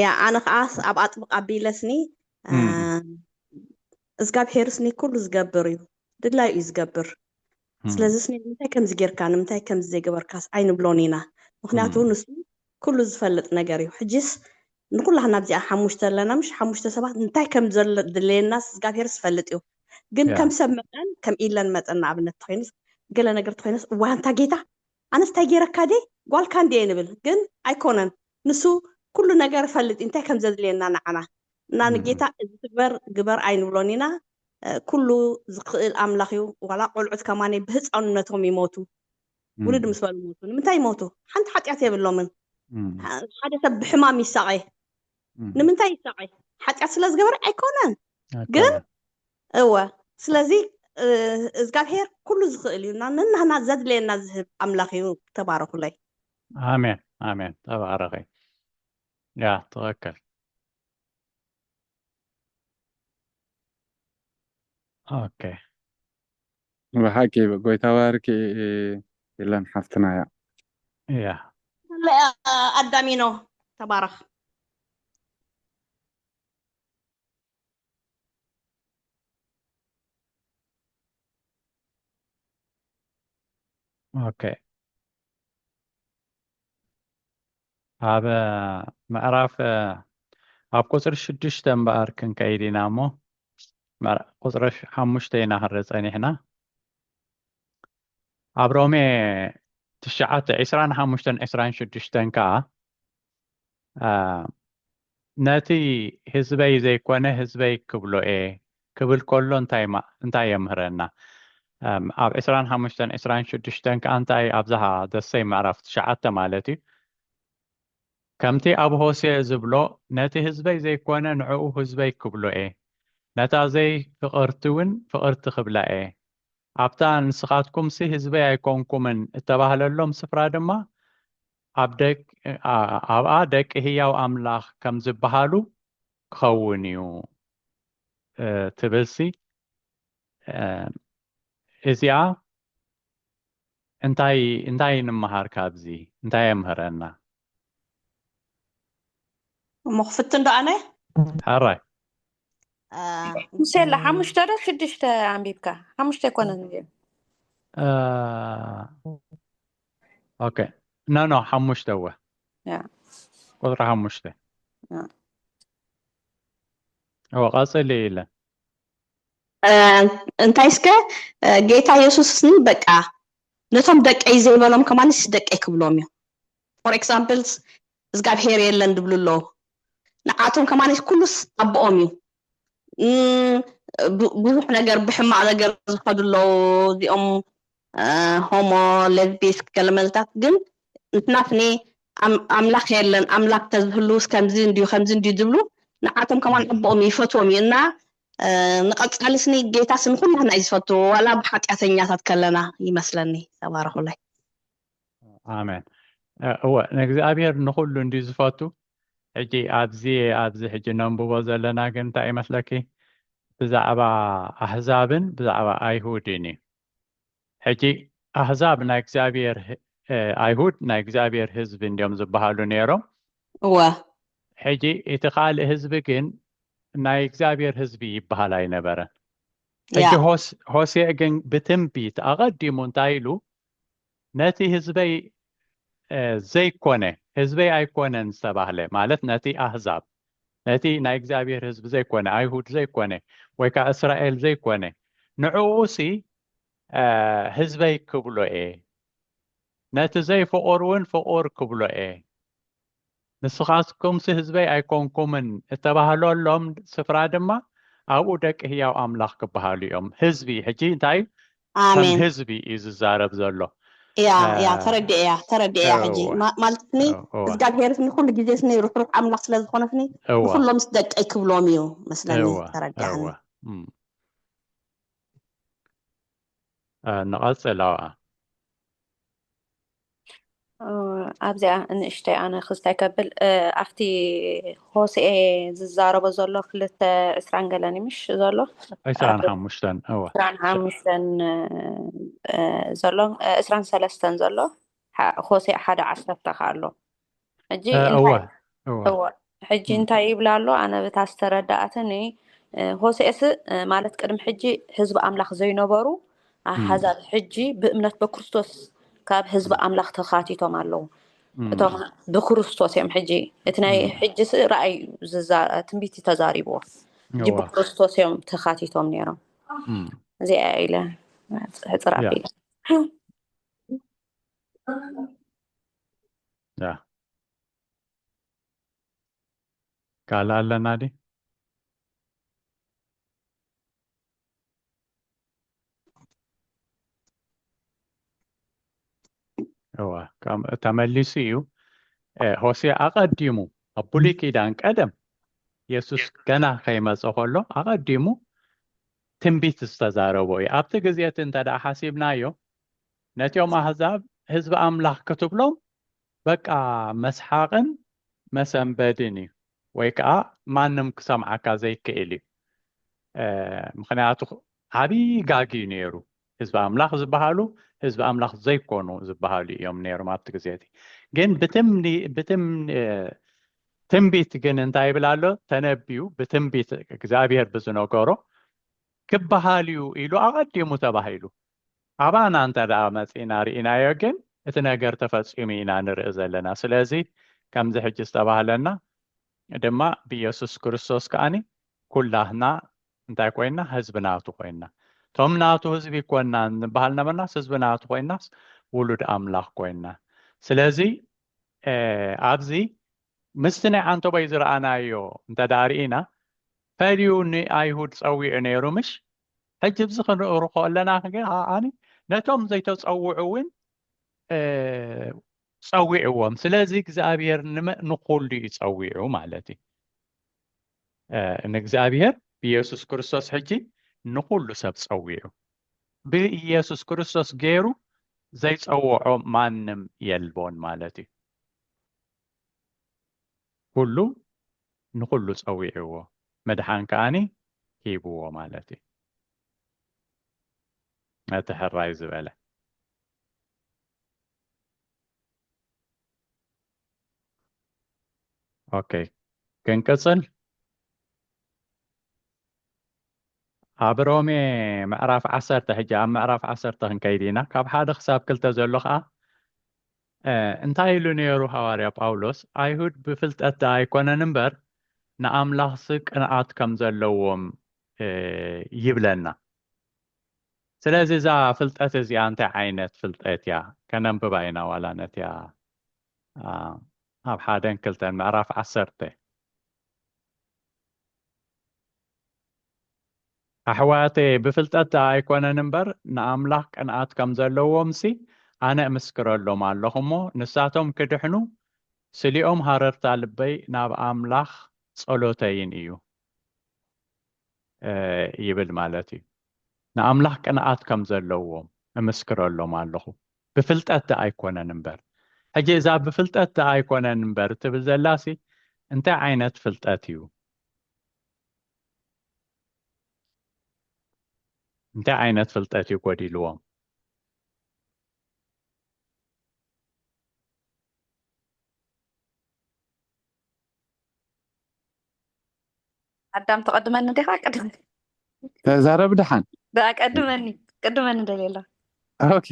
ያ ኣነ ከዓስ ኣብ ኣጥብቕ ኣቢለስኒ እግዚኣብሔር ስኒ ኩሉ ዝገብር እዩ ድላይ እዩ ዝገብር ስለዚ ስኒ ንምንታይ ከምዚ ጌርካ ንምንታይ ከምዚ ዘይገበርካስ ኣይንብሎን ኢና ምክንያቱ ንሱ ኩሉ ዝፈልጥ ነገር እዩ ሕጂስ ንኩላህና ብዚኣ 5 ኣለና ምሽ 5 ሰባት እንታይ ከም ዘድልየናስ እግዚኣብሔር ዝፈልጥ እዩ ግን ከም ሰብ መጠን ከም ኢለን መጠን ንኣብነት ትኮይንስ ገለ ነገር ትኮይንስ ዋንታ ጌታ ኣነስታይ ጌረካ ደ ጓልካ እንዲ ንብል ግን ኣይኮነን ንሱ ኩሉ ነገር ፈልጥ እንታይ ከም ዘድልየና ንዓና እና ንጌታ እዚ ግበር ኣይንብሎን ኢና ኩሉ ዝኽእል ኣምላኽ እዩ ዋላ ቆልዑት ከማኔ ብህፃንነቶም ይሞቱ ውልድ ምስ በሉ ይሞቱ ንምንታይ ይሞቱ ሓንቲ ሓጢኣት የብሎምን ሓደ ሰብ ብሕማም ይሳቀይ ንምንታይ ይሳቀይ ሓጢኣት ስለ ዝገበረ ኣይኮነን ግን እወ ስለዚ እግዚኣብሔር ኩሉ ዝኽእል እዩ ንሕና ዘድልየና ዝህብ ኣምላኽ እዩ ተባረኹለይ ኣሜን ኣሜን ተባረኺ ያ ተወከል ኦኬ وحكي قويتا واركي إلا حفتنا يا لا أدامينو تبارك اوكي هذا معرف اب قصر شدشتن باركن كايدينا مو قصر حمشتينا هرزاني هنا ابرومي تشعات عسران حمشتن عسران شدشتن كا ناتي حزبي زي كونه حزبي كبلو كبل كله انتاي يمهرنا اب عسران حمشتن عسران شدشتن كا انتاي ابزها دسي معرف تشعات مالتي كمتي اب هوسي زبلو ناتي حزبي زي كونه نعو حزبي كبلو نتا زي فقرتون فقرت خبلا ابتان سخاتكم سي حزبي ايكونكم من اتباهللهم سفرا دما ابدك ابادك هياو املاخ كم زبهالو خونيو تبلسي ازيا انتاي نمهار كابزي انتاي مهرنا مخفتن ده أنا هراي مسلا حمشتة شدشتة عم بيبكى حمشتة كنا نجيب اوكي نو حمش توه يا قدر حمشته يا هو قاصي ليلة انتايسك جيتا يسوس ني بقى نتم دقي زي بلوم كمانس دقي كبلوم فور اكزامبلز زغاب هير يلند بلولو نعاتم كمانس كلس طبقوم ብዙሕ ነገር ብሕማቕ ነገር ዝኸዱሎ እዚኦም ሆሞ ሌዝቢስክ ገለመልታት ግን ንትናፍኒ ኣምላኽ የለን ኣምላኽ ተዝህሉስ ከምዚ እንድዩ ዝብሉ ንዓቶም ከማን ፅቡቆም ይፈትዎም እዩ እና ንቐፃልስኒ ጌታ ስም ኩላህና እዩ ዝፈቱ ዋላ ብሓጢኣተኛታት ከለና ይመስለኒ ተባረኹላይ آمين هو እግዚአብሔር ንኹሉ እንዲዩ ዝፈቱ ሕጂ ኣብዚ ሕጂ ነንብቦ ዘለና ግን እንታይ ይመስለኪ ብዛዕባ ኣሕዛብን ብዛዕባ ኣይሁድን እዩ ሕጂ ኣሕዛብ ናይ እግዚኣብሔር ኣይሁድ ናይ እግዚኣብሔር ህዝቢ እንዲኦም ዝበሃሉ ነይሮም እወ ሕጂ እቲ ካልእ ህዝቢ ግን ናይ እግዚኣብሔር ህዝቢ ይበሃል ኣይነበረን ሕጂ ሆሴዕ ግን ብትንቢት ኣቐዲሙ እንታይ ኢሉ ነቲ ህዝበይ ዘይኮነ ህዝበይ ኣይኮነን ዝተባህለ ማለት ነቲ ኣሕዛብ ነቲ ናይ እግዚኣብሔር ህዝቢ ዘይኮነ ኣይሁድ ዘይኮነ ወይ ከዓ እስራኤል ዘይኮነ ንዕኡሲ ህዝበይ ክብሎ ነቲ ዘይፍቑር እውን ፍቑር ክብሎ ንስኻትኩምሲ ህዝበይ ኣይኮንኩምን እተባህለሎም ስፍራ ድማ ኣብኡ ደቂ ህያው ኣምላኽ ክበሃሉ እዮም ህዝቢ ሕጂ እንታይ ከም ህዝቢ እዩ ዝዛረብ ዘሎ ያ ተረዲአ ሕጂ ማለትኒ እግዚኣብሔር ንኩሉ ግዜ ስኒ ሩሕሩሕ ኣምላኽ ስለ ዝኾነስኒ ንኩሎም ምስ ደቀይ ክብሎም እዩ መስለኒ ተረዲአኒ ንቐፅል ኣብዚኣ ንእሽተይ ኣነ ክስታይ ከብል ኣብቲ ሆሴዕ ዝዛረቦ ዘሎ 2:20 ገለኒ ምሽ ዘሎ 25 ዘሎ 23 ዘሎ ሆሴዕ 1:10 ኣሎ ሕጂ ሕጂ እንታይ ይብላ ኣሎ ኣነ ብታ ዝተረዳእተኒ ሆሴዕስ ማለት ቅድሚ ሕጂ ህዝቢ ኣምላኽ ዘይነበሩ ኣሕዛብ ሕጂ ብእምነት በክርስቶስ ካብ ህዝቢ ኣምላኽ ተኻቲቶም ኣለዉ እቶም ብክርስቶስ እዮም ሕጂ እቲ ናይ ሕጂ ራእይ ትንቢት ተዛሪብዎ ሕጂ ብክርስቶስ እዮም ተኻቲቶም ነይሮም እዚኣ ኢለ ሕፅር ኣቢለ ካልእ ኣለና ዲ ተመሊሱ እዩ ሆሴዕ ኣቐዲሙ ኣብ ብሉይ ኪዳን ቀደም ኢየሱስ ገና ከይመፀ ከሎ ኣቐዲሙ ትንቢት ዝተዛረቦ እዩ ኣብቲ ግዜት እንተደኣ ሓሲብናዮ ነቲኦም ኣሕዛብ ህዝቢ ኣምላኽ ክትብሎም በቃ መስሓቅን መሰንበድን እዩ ወይ ከዓ ማንም ክሰምዓካ ዘይክእል እዩ ምክንያቱ ዓብይ ጋግ እዩ ነይሩ ህዝብ አምላኽ ዝበሃሉ ህዝብ አምላኽ ዘይኮኑ ዝበሃሉ እዮም ነይሮም ኣብቲ ግዜቲ ግን ትንቢት ግን እንታይ ይብል ኣሎ ተነቢዩ ብትንቢት እግዚአብሔር ብዝነገሮ ክበሃል እዩ ኢሉ ኣቐዲሙ ተባሂሉ ኣባና እንተዳ መፂና ርኢናዮ ግን እቲ ነገር ተፈፂሙ ኢና ንርኢ ዘለና ስለዚ ከምዚ ሕጂ ዝተባሃለና ድማ ብኢየሱስ ክርስቶስ ከኣኒ ኩላህና እንታይ ኮይና ህዝቢ ናቱ ኮይና ቶም ናቱ ህዝቢ ኮና ንበሃል ነበርናስ ህዝቢ ናቱ ኮይናስ ውሉድ ኣምላኽ ኮይና ስለዚ ኣብዚ ምስቲ ናይ ኣንቶበይ ዝረኣናዮ እንተዳሪኢና ፈሊዩ ንኣይሁድ ፀዊዑ ነይሩ ምሽ ሕጂ ብዚ ክንርኦ ኣለና ግን ኣነ ነቶም ዘይተፀውዑ እውን ፀዊዕዎም ስለዚ እግዚአብሔር ንኩሉ ይፀዊዑ ማለት እዩ ንእግዚአብሔር ብኢየሱስ ክርስቶስ ሕጂ ንኩሉ ሰብ ፀዊዑ ብኢየሱስ ክርስቶስ ገይሩ ዘይፀውዖ ማንም የልቦን ማለት እዩ ኩሉ ንኩሉ ፀዊዕዎ መድሓን ከኣኒ ሂብዎ ማለት እዩ ነቲ ሕራይ ዝበለ ኦኬይ ክንቅፅል ኣብ ሮሜ ምዕራፍ 10 ሕጂ ኣብ ምዕራፍ 10 ክንከይድ ኢና ካብ 1 ክሳብ 2 ዘሎ ከዓ እንታይ ኢሉ ነይሩ ሃዋርያ ጳውሎስ ኣይሁድ ብፍልጠት ኣይኮነን እምበር ንኣምላኽ ቅንዓት ከም ዘለዎም ይብለና ስለዚ እዛ ፍልጠት እዚኣ እንታይ ዓይነት ፍልጠት እያ ከነንብባ ኢና ዋላ ነቲያ ኣብ 1-2 ምዕራፍ 10 ኣሕዋተይ ብፍልጠት ኣይኮነን እምበር ንኣምላኽ ቅንዓት ከም ዘለዎምሲ ኣነ እምስክረሎም ኣለኹ እሞ ንሳቶም ክድሕኑ ስሊኦም ሃረርታ ልበይ ናብ ኣምላኽ ጸሎተይን እዩ ይብል ማለት እዩ ንኣምላኽ ቅንዓት ከም ዘለዎም እምስክረሎም ኣለኹ ብፍልጠት ኣይኮነን እምበር ሕጂ እዛ ብፍልጠት ኣይኮነን እምበር ትብል ዘላሲ እንታይ ዓይነት ፍልጠት እዩ እንታይ ዓይነት ፍልጠት እዩ ጎዲልዎም ኣዳም ተቀድመኒ ዲኻ ቀድም ተዛረብ ድሓን ቀድመኒ ደሊላ ኦኬ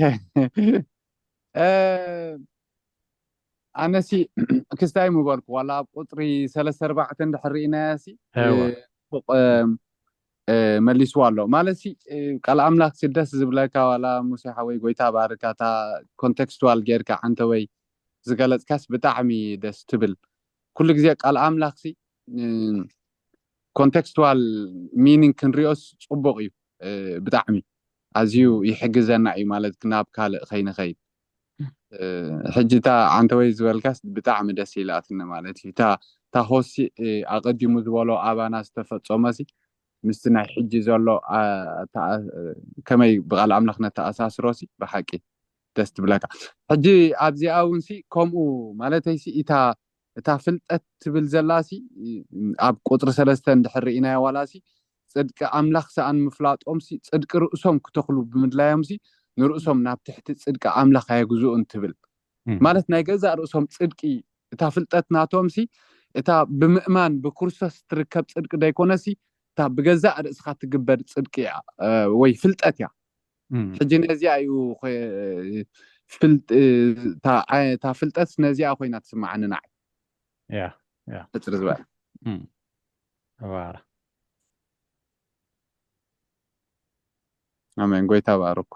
ኣነሲ ክስታይ ምበልኩ ዋላ ኣብ ቁጥሪ 34 እንድሕሪኢናያሲ መሊስዋ ኣሎ ማለት ቃል ኣምላኽ ደስ ዝብለካ ዋላ ሙሴ ሓወይ ጎይታ ባርካታ ኮንቴክስቱዋል ጌርካ አንተ ወይ ዝገለጽካስ ብጣዕሚ ደስ ትብል ኩሉ ግዜ ቃል ኣምላኽ ኮንቴክስቱዋል ሚኒንግ ክንሪኦስ ጽቡቕ እዩ ብጣዕሚ ኣዝዩ ይሕግዘና እዩ ማለት ናብ ካልእ ኸይንኸይድ ሕጂታ አንተ ወይ ዝበልካስ ብጣዕሚ ደስ ኢላትና ማለት እዩ ታ ሆሲ ኣቀዲሙ ዝበሎ ኣባና ዝተፈጸመሲ ምስቲ ናይ ሕጂ ዘሎ ከመይ ብቃል ኣምላኽነት ተኣሳስሮሲ ብሓቂ ደስ ትብለካ ሕጂ ኣብዚኣ እውንሲ ከምኡ ማለተይሲ እታ ፍልጠት ትብል ዘላሲ ኣብ ቁጥሪ 3 እንድሕሪኢናዮ ዋላሲ ጽድቂ ኣምላኽ ሰኣን ምፍላጦምሲ ጽድቂ ርእሶም ክተኽሉ ብምድላዮምሲ ንርእሶም ናብ ትሕቲ ጽድቂ ኣምላኽ ኣይግዙኡን ትብል ማለት ናይ ገዛእ ርእሶም ጽድቂ እታ ፍልጠት ናቶምሲ እታ ብምእማን ብክርስቶስ ትርከብ ጽድቂ ደይኮነሲ እታ ብገዛእ ርእስኻ ትግበር ጽድቂ እያ ወይ ፍልጠት እያ ሕጂ ነዚኣ እዩ እታ ፍልጠት ነዚኣ ኮይና ትስማዓኒ ንዓይ ሕፅር ዝበለ አሜን ጎይታ ባርኩ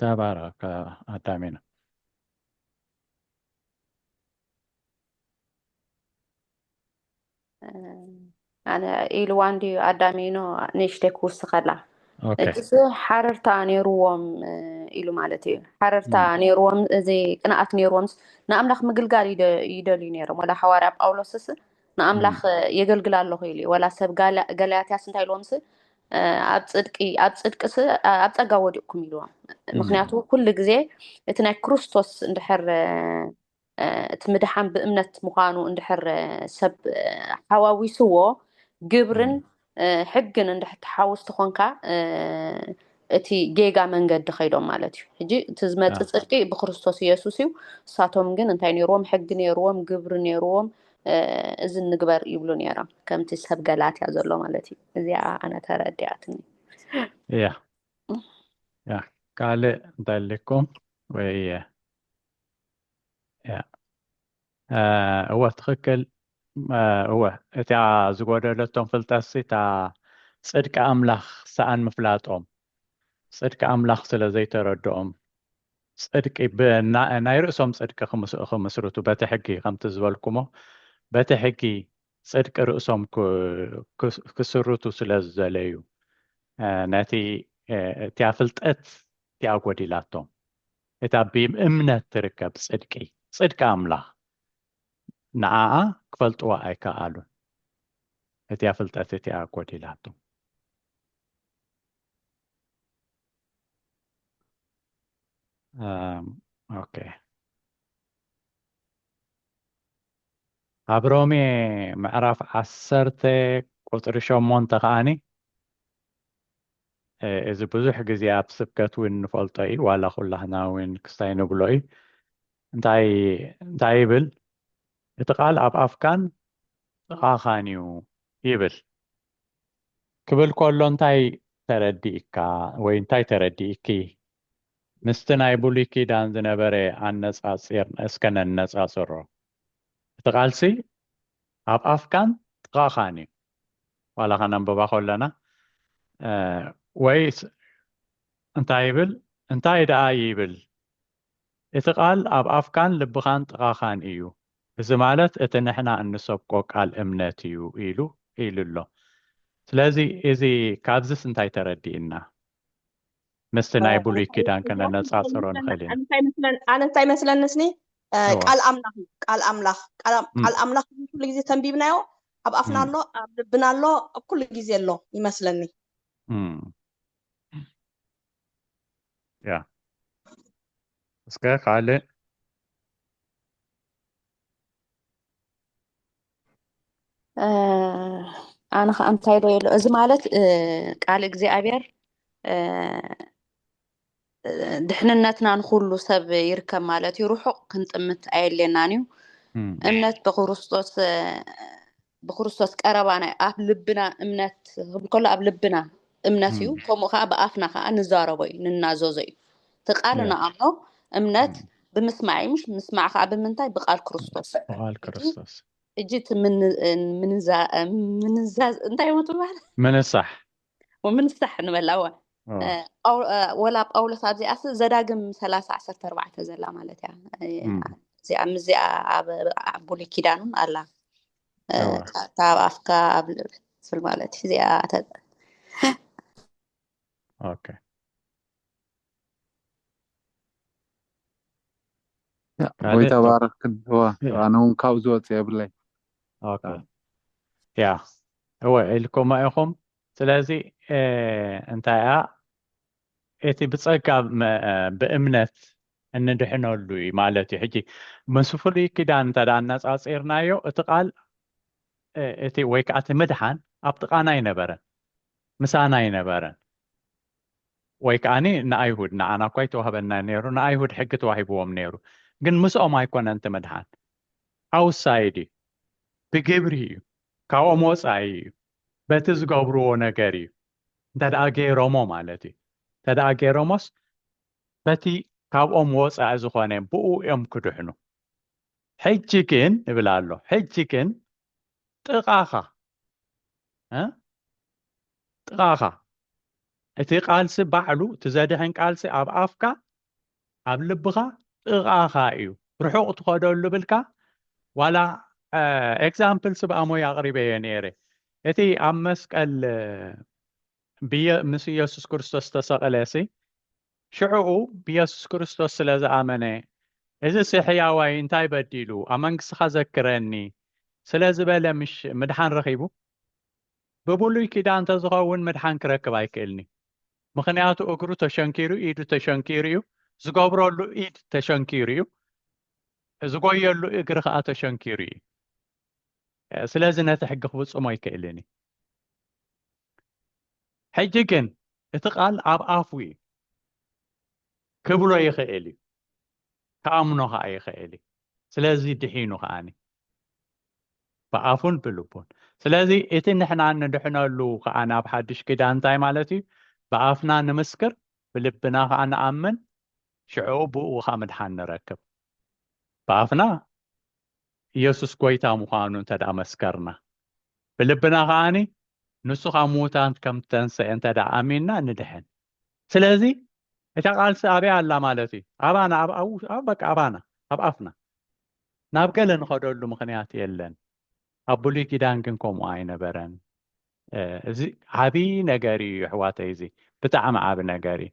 ተባረክ አዳሜና ኣነ ኢልዋንዲ ኣዳሜኖ ንሽተይ ክውስኸላ እጅስ ሓረርታ ነይሩዎም ኢሉ ማለት እዩ ሓረርታ ነይሩዎም እዚ ቅንኣት ነይሩዎም ንኣምላኽ ምግልጋል ይደልዩ ነይሮም ወላ ሓዋርያ ጳውሎስስ ንኣምላኽ የገልግል ኣለኹ ኢሉ ወላ ሰብ ገላትያስ እንታይ ኢልዎምስ ኣብ ጽድቅስ ኣብ ጸጋ ወዲቕኩም ኢልዎም ምክንያቱ ኩሉ ግዜ እቲ ናይ ክርስቶስ እንድሕር እቲ ምድሓን ብእምነት ምዃኑ እንድሕር ሰብ ሓዋዊስዎ ግብርን ሕግን እንድሕር ተሓውስቲ ኮንካ እቲ ጌጋ መንገዲ ኸይዶም ማለት እዩ ሕጂ እቲ ዝመፅእ ፅድቂ ብክርስቶስ ኢየሱስ እዩ እሳቶም ግን እንታይ ነይርዎም ሕጊ ነይርዎም ግብሪ ነይርዎም እዚ ንግበር ይብሉ ነይሮም ከምቲ ሰብ ገላትያ ዘሎ ማለት እዩ እዚኣ ኣነ ተረዲኣትኒ ያ ካልእ እንታይ ኣለኩም ወይ እወ ትኽክል እወ እታ ዝጎደለቶም ፍልጠሲ እታ ፅድቂ ኣምላኽ ሰኣን ምፍላጦም ፅድቂ ኣምላኽ ስለ ዘይተረድኦም ፅድቂ ናይ ርእሶም ፅድቂ ክምስርቱ በቲ ሕጊ ከምቲ ዝበልኩሞ በቲ ሕጊ ፅድቂ ርእሶም ክስርቱ ስለ ዝደለዩ ነቲ እታ ፍልጠት እቲኣ ጎዲላቶም እታ ብእምነት ትርከብ ፅድቂ ኣምላኽ ንዓኣ ክፈልጥዋ ኣይከኣሉን እቲኣ ፍልጠት እቲኣ ጎዲላቶም اوكي عبرومي معرف عسرت قطر شمون تقاني إذا بزح جزي أبسبكت وين فلتاي ولا خلنا وين كستاين بلوي انتاي يبل يتقال أب أفكان خانيو يبل قبل كله انتاي ترديكا وين تاي ترديكي مستناي بولي كيدان زنبري عن نصاصير اسكن النصاصر تقالسي أب أفكان تقاخاني ولا خنم بباخل لنا ويس انتاي دا يبل اتقال أب أفكان لبخان تقاخان إيو إذا مالت اتنحنا النسبقو قال امناتيو إيلو الله سلازي إذي كابزس انتاي تردينا مستناي بولي كيدان كنا نصاصرون خلينا أنا انتاي مثلا نسني قال أملاخ كل جزء تنبيبنايو أب أفنا الله بنا الله كل جزء الله يمثلني يا اسكا خالي أنا أنتاي دويلو إذا مالت قال እግዚአብሔር ድሕንነትና ንኩሉ ሰብ ይርከብ ማለት እዩ ሩሑቅ ክንጥምት ኣየለናን እዩ እምነት ብክርስቶስ ቀረባ ናይ ኣብ ልብና እምነት ከሎ ኣብ ልብና እምነት እዩ ከምኡ ከዓ ብኣፍና ከዓ ንዛረቦ እዩ ንናዘዞ እዩ ተቃል ንኣምኖ እምነት ብምስማዕ እዩ ምስማዕ ከዓ ብምንታይ ብቃል ክርስቶስ እጅት ምንዛዝ እንታይ ወጥባል منصح نبلاوه ولا ጳውሎስ ኣብዚ ኣስ ዘዳግም 30:14 ዘላ ማለት እያ እዚኣ ኣብ ብሉይ ኪዳኑን ኣላ ታብ ኣፍካ ኣብ ፍል ማለት እዚኣ ኦኬ ወይ ተባረክ ኣነ እውን ካብ ዝወፅ የብለይ ኦኬ ያ هو ኢልኩም ኢኹም ስለዚ እንታይ እቲ ብጸጋ በእምነት እንድሕነሉ ማለት እዩ ሕጂ መስፍሪ ኪዳን ተዳናጻጽርናዮ እቲ ቃል እቲ ወይ ከዓ እቲ ምድሓን ኣብ ጥቃና ይነበረን ምሳና ይነበረን ወይ ከዓኒ ንኣይሁድ ንዓና እኳ ይተዋህበና ነይሩ ንኣይሁድ ሕጊ ተዋሂብዎም ነይሩ ግን ምስኦም ኣይኮነን እቲ ምድሓን ኣውሳይድ እዩ ብግብሪ እዩ ካብኦም ወፃኢ እዩ በቲ ዝገብርዎ ነገር እዩ እንተደኣ ገይሮሞ ማለት እዩ እንተደኣ ገይሮሞስ በቲ ካብኦም ወፃኢ ዝኾነ ብኡ እዮም ክድሕኑ ሕጂ ግን ይብል ኣሎ ሕጂ ግን ጥቓኻ እቲ ቃልሲ ባዕሉ እቲ ዘድሕን ቃልሲ ኣብ ኣፍካ ኣብ ልብኻ ጥቓኻ እዩ ርሑቕ ትኸደሉ ብልካ ዋላ ኤግዛምፕል ስብኣሞ ኣቕሪበየ ነይረ እቲ ኣብ መስቀል ምስ ኢየሱስ ክርስቶስ ተሰቐለሲ ሽዑኡ ብኢየሱስ ክርስቶስ ስለ ዝኣመነ እዚ ሕያዋይ እንታይ በዲሉ ኣብ መንግስትኻ ዘክረኒ ስለ ዝበለ ምድሓን ረኺቡ ብብሉይ ኪዳን ተዝኸውን ምድሓን ክረክብ ኣይክእልኒ ምክንያቱ እግሩ ተሸንኪሩ ኢዱ ተሸንኪሩ እዩ ዝገብረሉ ኢድ ተሸንኪሩ እዩ ዝጎየሉ እግሪ ከዓ ተሸንኪሩ እዩ ስለዚ ነቲ ሕጊ ክፍፅሞ ኣይክእልኒ ሕጂ ግን اتقال عب عفوي كبلو يخيلي كأمنو هاي خيلي سلازي دحينو هاني بعفون بلبون سلازي إتن نحن عن دحنا لو كأنا بحدش كده أنتي مالتي بعفنا نمسكر بلبنا أنا أمن شعوب وخامد حان نركب بعفنا يسوس كويتا مخانون تدا مسكرنا بلبنا غاني نسخ أموتان كم تنسى أنت دا أميننا ندحن سلازي إذا قال سأبي على مالتي أبانا أو أبك أبانا أبقفنا نابقل نخدول مخنيات يلن أبولي كدان كنكم عين برن زي عبي نجاري حواتي زي بتعم عب نجاري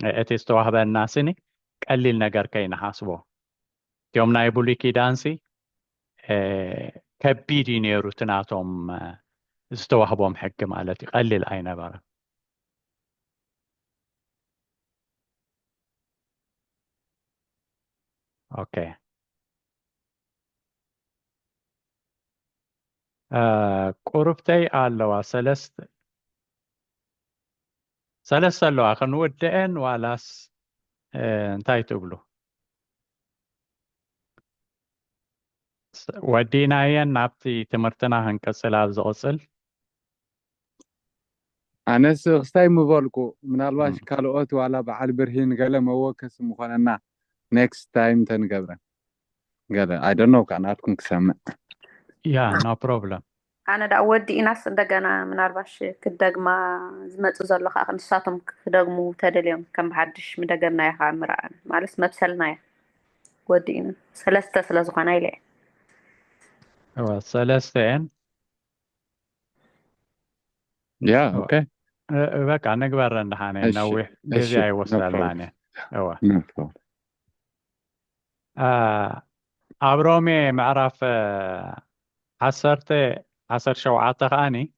اتستوه بالناسني قليل نجار كين حاسبه يوم نايبولي كدانسي كبيدي نيرو تناتهم استوهبهم حق مالتي قليل عين برن اوكي قربتي قالوا سلست لو أخن ودئن والاس انتاي تقبلو ودينا نابتي تمرتنا هنكسل على زوصل أنا سأختاي مبالكو من الواش كالوات ولا بعال برهين قال موكس مخاننا next time تنقبرن قال I don't know كان أتكون كسامة no problem أنا دا أودي إناس دقنا من أربعش كدقما زمت زلوا خا نساتهم كدقمو تدليهم كم بحدش مدقنا يا خامران مالس مبسلنا يا ودينا سلسة سلسخانا إليه هو سلستين yeah okay بقى نقبر نحن نوي بيزي أي وصل لنا هو أبرومي معرف عصر شوعات غاني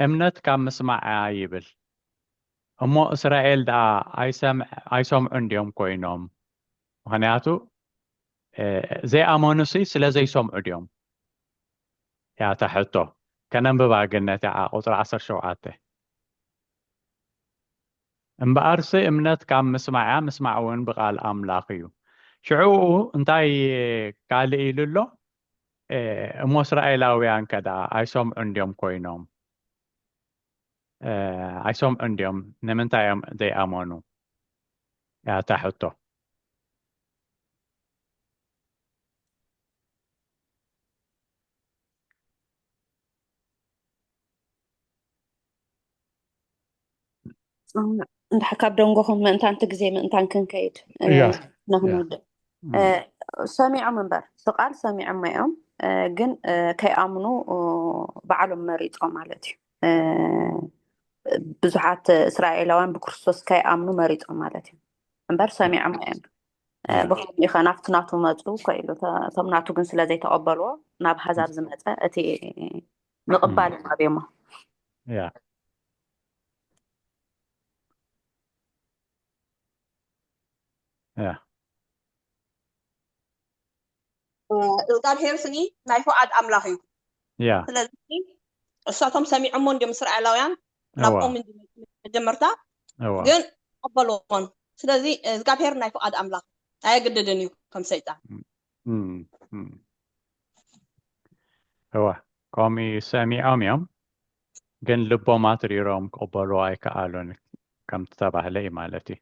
امنت كم مسمع عايبل أمو إسرائيل دا أيسم عندهم كوينهم وهنياتو زي أمونسي سلا زي سوم عندهم يا تحتو كان بباقنا تاع قطر عصر شوعاته امبارسي امنت كم مسمعون بقال أملاقيو شعو انتاي قال إيلو أمو إسرائيلاويان كدا أيسم عندهم كوينهم أيسم عندهم نمنتاي زي أمونو يا تحتو نحكي بدونغهم من أنت تجزي من أنت كنكيد نهنود سامع منبر سقال سامع معهم جن كيأمنوا بعلم مريض مالتي بزحات إسرائيلوان بكريستوس كيأمنوا مريض مالتي منبر سامع معهم بخم يخنافت ناتو ماتو كيلو تمناتو جن سلا زي تقبلوا ناب حزاب زمتة أتي نقبل ما بيما እግዚአብሔር ስኒ ናይ ፍቃድ ኣምላኽ እዩ ስለዚ እሳቶም ሰሚዖሞ እንዲም እስራኤላውያን ናብኦም መጀመርታ ግን ቀበልዎን ስለዚ እግዚአብሔር ናይ ፍቃድ ኣምላኽ ኣየግድድን እዩ ከም ሰይጣን هو قومي سميعهم يوم ግን ልቦም አትሪሮም ቆበሎ ኣይከኣሉን ከም ዝተባህለ እዩ ማለት እዩ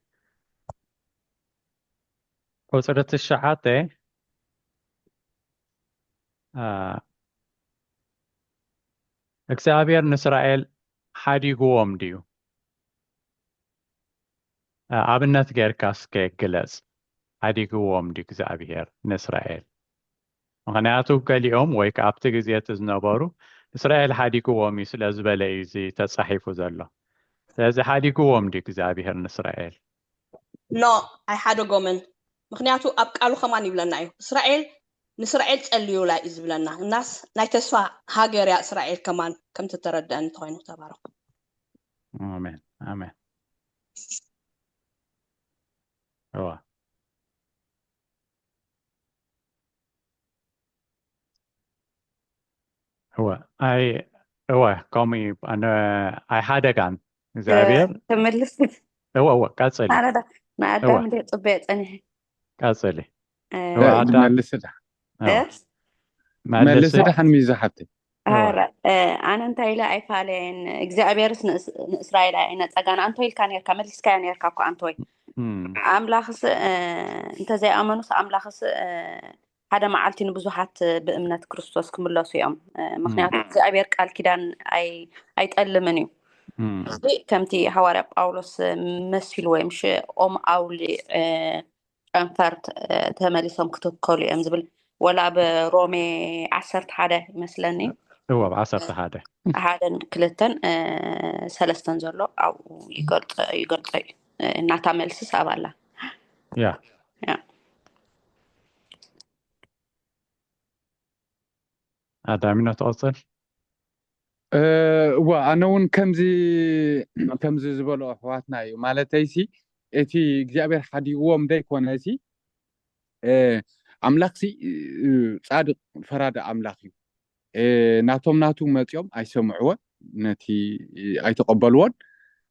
ቁፅሪ 9 እግዚአብሔር ንእስራኤል ሓዲግዎም ድዩ ኣብነት ጌርካስ ግለጽ ሓዲግዎም ድዩ እግዚአብሔር ንእስራኤል ምክንያቱ ገሊኦም ወይ ከዓ ኣብቲ ግዜ ዝነበሩ እስራኤል ሓዲግዎም እዩ ስለ ዝበለ እዩ እዚ ተጻሒፉ ዘሎ ስለዚ ሓዲግዎም ድዩ እግዚአብሔር ንእስራኤል ኖ ኣይሓደጎምን ምክንያቱ ኣብ ቃሉ ከማን ይብለና እዩ እስራኤል ንእስራኤል ጸልዩላ እዩ ዝብለና እናስ ናይ ተስፋ ሃገር ያ እስራኤል ከማን ከም ትተረድአን ተኮይኑ ተባረኩ አሜን አሜን هو قومي أنا أي حدا كان እግዚአብሔር تملس هو قاصلي أنا ده ما أدام دي طبيعة أنا قاصلي هو عدا ملس ده ملس ده حنميزة حتى هذا أنا أنت إلى أي فعلين إجزاء إسرائيل أنا أنا أنتوا كان يركب ملس كان يركب أنتوا أملاخس أنت زي أمانوس أملاخس هذا معلتي نبزوحات بأمنة كريستوس كمل سيام مخنيات إجزاء قال كده أي تقل مني كمتي حواري باولوس مسيل ويمش أولي أنفرت تماليسهم كتب قولي أمزبل ولا برومي 10 حدا مثلني هو ب10 حدا حدا كلتن سلستن زلو أو يقلط ناتا ملسي سابالا يا أدامينا توصل وأنا ون كمزي زبالو أحواتنا يو مالتيسي إتي እግዚአብሔር ሓዲዎም ዘይኮነሲ ኣምላኽሲ ጻድቕ ፈራደ ኣምላኽ እዩ ናቶም ናቱ መጽኦም ኣይሰምዕዎን ነቲ ኣይተቐበልዎን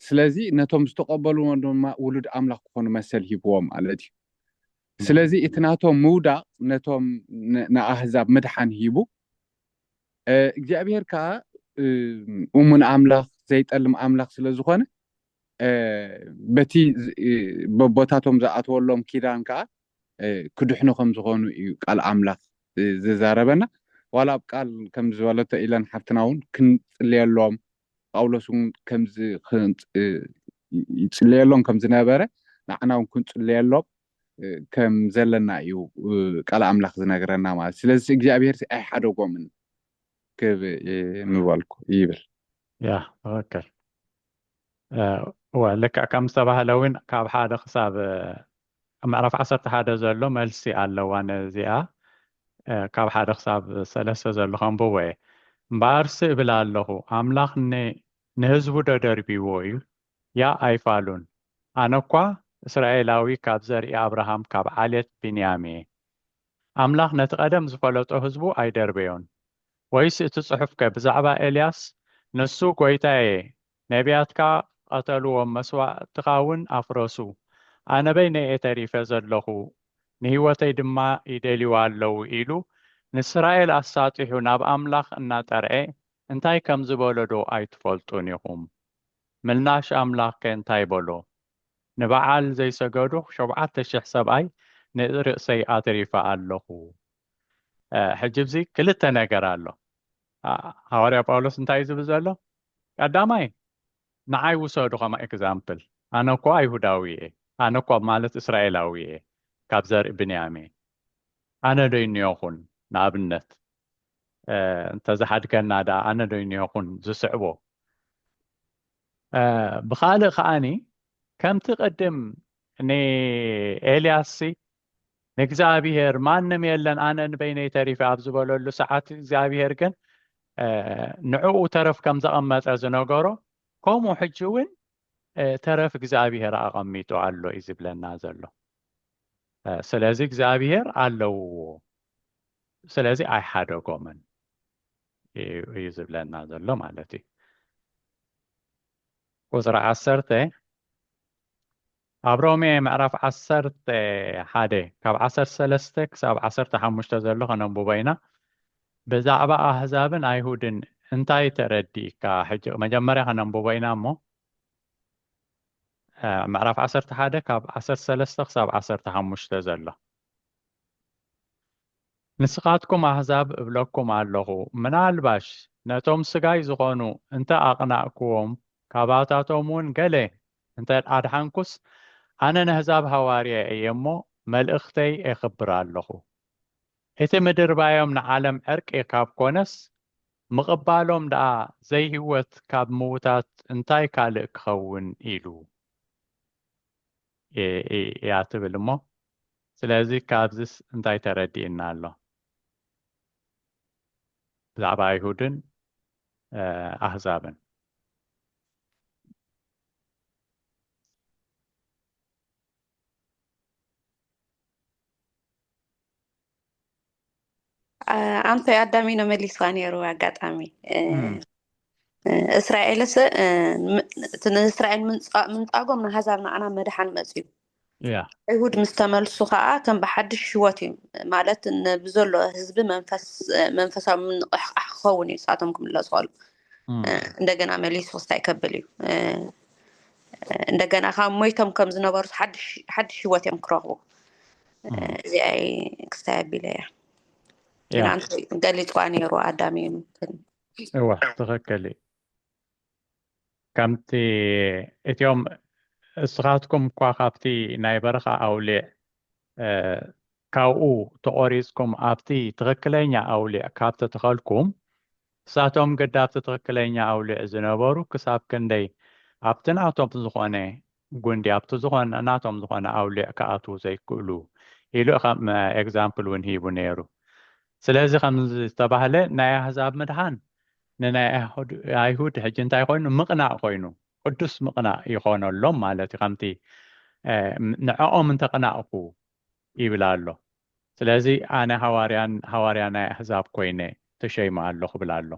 ስለዚ ነቶም ዝተቐበልዎን ድማ ውሉድ ኣምላኽ ክኾኑ መሰል ሂብዎም ማለት እዩ ስለዚ እቲ ናቶም ምውዳቕ ነቶም ንኣህዛብ መድሓን ሂቡ እግዚኣብሔር ከዓ እሙን ኣምላኽ ዘይጠልም ኣምላኽ ስለ ዝኾነ በቲ በቦታቶም ዝኣተወሎም ኪዳን ከዓ ክድሕኑ ከም ዝኾኑ እዩ ቃል ኣምላኽ ዝዛረበና ዋላ ኣብ ቃል ከም ዝበለቶ ኢለን ሓፍትና እውን ክንጽልየሎም ጳውሎስ እውን ከምዚ ይጽልየሎም ከም ዝነበረ ንዓና እውን ክንጽልየሎም ከም ዘለና እዩ ቃል ኣምላኽ ዝነግረና ማለት ስለዚ እግዚኣብሔር ኣይሓደጎምን ንበልኩ ይብል ያ ተወከል ولك كم استبهلوين كاب حدا خصاب معرف 11 زلو ملسي ኣለዋን እዚኣ ካብ ሓደ خصاب 3 ዘሎ ከምበወ ባርስ እብል ኣለኹ ኣምላኽ ንህዝቡ ደደርቢዎ እዩ ያ ኣይፋሉን ኣነኳ እስራኤላዊ ካብ ዘርኢ አብርሃም ካብ ዓሌት ቢንያሜ ኣምላኽ ነቲ ቀደም ዝፈለጦ ህዝቡ ኣይደርበዮን ወይስ እቲ ጽሑፍ ብዛዕባ ኤልያስ ንሱ ጎይታዬ ነቢያትካ قتلوا مسواዕትኻ እውን ኣፍረሱ ኣነ በይነይ ተሪፈ ዘለኹ ንህይወተይ ድማ ይደልዩ ኣለዉ ኢሉ ንእስራኤል ኣሳጢሑ ናብ ኣምላኽ እናጠርዐ እንታይ ከም ዝበለዶ ኣይትፈልጡን ኢኹም ምልናሽ ኣምላኽ እንታይ በሎ ንበዓል ዘይሰገዱ 7,000 ሰብኣይ ንርእሰይ ኣትሪፈ ኣለኹ ሕጂ እዚ ክልተ ነገር ኣሎ ሐዋርያ ጳውሎስ እንታይ ዝብል ዘሎ ቀዳማይ ንዓይ ውሰዱ ከማ ኤግዛምፕል ኣነ እኮ ኣይሁዳዊ እየ ኣነ እኮ ማለት እስራኤላዊ እየ ካብ ዘርኢ ብንያሜ ኣነ ደይንዮኹን ንኣብነት እንተዝሓድገና ዳ ኣነ ደይንዮኹን ዝስዕቦ ብኻልእ ከዓኒ ከምቲ ቅድም ንኤልያስ ንእግዚአብሔር ማንም የለን ኣነ ንበይነይ ተሪፈ ኣብ ዝበለሉ ሰዓት እግዚአብሔር ግን ንዕኡ ተረፍ ከም ዘቐመጠ ዝነገሮ ከምኡ ሕጂ እውን ተረፍ እግዚአብሔር ኣቐሚጡ ኣሎ እዩ ዝብለና ዘሎ ስለዚ እግዚአብሔር ኣለውዎ ስለዚ ኣይሓደጎምን እዩ ዝብለና ዘሎ ማለት እዩ ቁፅሪ 10 ኣብ ሮሜ ምዕራፍ 11 ካብ 13 ክሳብ 15 ዘሎ ከነንብቦ ኢና ብዛዕባ ኣህዛብን ኣይሁድን እንታይ ተረዲእካ ሕጂ መጀመርያ ከነንብቦ ኢና እሞ ምዕራፍ 11 ካብ 13 ክሳብ 15 ዘሎ ንስኻትኩም ኣህዛብ እብለኩም ኣለኹ ምናልባሽ ነቶም ስጋይ ዝኾኑ እንተ ኣቕናእክዎም ካባታቶም እውን ገለ እንተ ኣድሓንኩስ ኣነ ንህዛብ ሃዋርያ እየ እሞ መልእኽተይ የኽብር ኣለኹ እቲ ምድርባዮም ንዓለም ዕርቂ ካብ ኮነስ ምቕባሎም ደኣ ዘይህወት ካብ ምውታት እንታይ ካልእ ክኸውን ኢሉ እያ ትብል እሞ ስለዚ ካብዚስ እንታይ ተረዲእና ኣሎ ብዛዕባ ኣይሁድን ኣህዛብን أنت يا أدمي نملي سواني رو أقطعمي إسرائيل إسرائيل من طاقم نهزرنا أنا مدحن مسيو يهود مستملسو خاء كان بحدش شواتي مالت إن بزلو حزب منفسا من أخوني ساعتهم لا سؤال እንደገና መሊስ ወስታ ይከብልዩ እንደገና ካብ ሞይቶም ከም ዝነበሩ ሓድሽ ህይወት እዮም ክረኽቡ እዚኣ ክስተያቢለ እያ ናንተ ገሊፅኳ ነይሩ ኣዳሚ እዋ ትኽክል ከምቲ እትዮም እስኻትኩም እኳ ካብቲ ናይ በረኻ ኣውሊዕ ካብኡ ተቆሪፅኩም ኣብቲ ትኽክለኛ ኣውሊዕ ካብቲ ተኸልኩም ሳቶም ገዳብቲ ትኽክለኛ ኣውሊዕ ዝነበሩ ክሳብ ክንደይ ኣብቲ ናቶም ዝኾነ ጉንዲ ኣብቲ ዝኾነ ናቶም ዝኾነ ኣውሊዕ ከኣትዉ ዘይክእሉ ኢሉ ከም ኤግዛምፕል እውን ሂቡ ነይሩ ስለዚ ከም ዝተባህለ ናይ ኣሕዛብ ምድሓን ንናይ ኣይሁድ ሕጂ እንታይ ኮይኑ ምቕናዕ ኮይኑ ቅዱስ ምቕናዕ ይኾነሎም ማለት እዩ ከምቲ ንዕኦም እንተቕናዕኩ ይብላ ኣሎ ስለዚ ኣነ ሃዋርያ ናይ ኣሕዛብ ኮይነ ተሸይማ ኣለኹ ብላ ኣሎ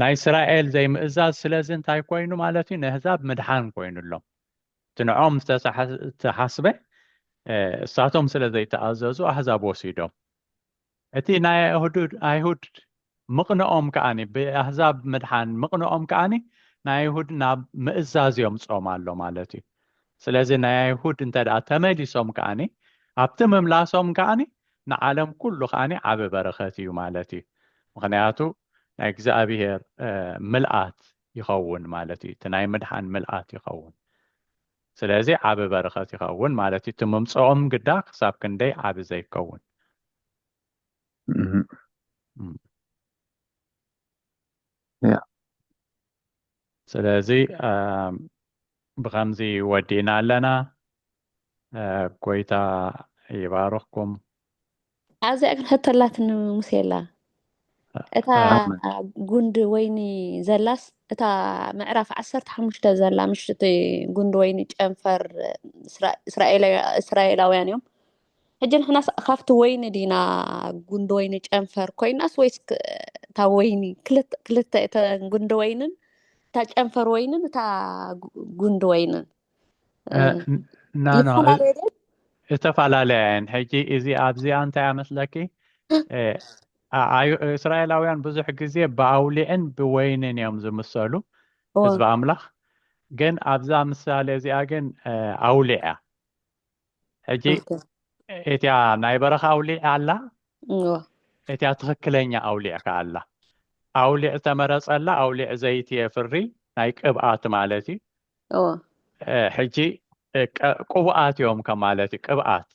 ናይ እስራኤል ዘይምእዛዝ ስለዚ እንታይ ኮይኑ ማለት እዩ ንኣሕዛብ ምድሓን ኮይኑሎም ትንዖም ዝተሓስበ እሳቶም ስለ ዘይተኣዘዙ ኣሕዛብ ወሲዶም እቲ ናይ ኣይሁድ ምቕንኦም ከዓኒ ብኣሕዛብ ምድሓን ምቕንኦም ከዓኒ ናይ ኣይሁድ ናብ ምእዛዝ የምፅኦም ኣሎ ማለት እዩ ስለዚ ናይ ኣይሁድ እንተደኣ ተመሊሶም ከዓኒ ኣብቲ ምምላሶም ከዓኒ ንዓለም ኩሉ ከዓኒ ዓብ በረኸት እዩ ማለት እዩ ምክንያቱ ናይ እግዚኣብሔር ምልኣት ይኸውን ማለት እዩ እቲ ናይ ምድሓን ምልኣት ይኸውን ስለዚ ዓብ በረኸት ይኸውን ማለት እዩ እቲ ምምፅኦም ግዳ ክሳብ ክንደይ ዓብ ዘይከውን ስለዚ ብከምዚ ወዲና ኣለና ጎይታ ይባርኽኩም ኣብዚ ግን ሕተላት ሙሴላ እታ ጉንዲ ወይኒ ዘላስ እታ ምዕራፍ 15 ዘላ ምሽት ጉንዲ ወይኒ ጨንፈር እስራኤላውያን እዮም ሕጂ ንሕና ካብቲ ወይኒ ዲና ጉንዲ ወይኒ ጨንፈር ኮይናስ ወይስ እታ ወይኒ ክልተ እታ ጉንዲ ወይንን እታ ጨንፈር ወይንን እታ ጉንዲ ወይንን ናና እተፈላለየን ሕጂ እዚ ኣብዚኣ እንታይ ኣመስለኪ እስራኤላውያን ብዙሕ ግዜ ብኣውሊዕን ብወይንን እዮም ዝምሰሉ ህዝቢ ኣምላኽ ግን ኣብዛ ምሳሌ እዚኣ ግን ኣውሊዕ እያ ሕጂ እትያ ናይ በረኻ ኣውሊዕ ኣላ እትያ ትኽክለኛ ኣውሊዕ ከ ኣላ ኣውሊዕ ተመረፀላ ኣውሊዕ ዘይቲ የፍሪ ናይ ቅብኣት ማለት እዩ ሕጂ ቅብኣት እዮም ከማለት እዩ ቅብኣት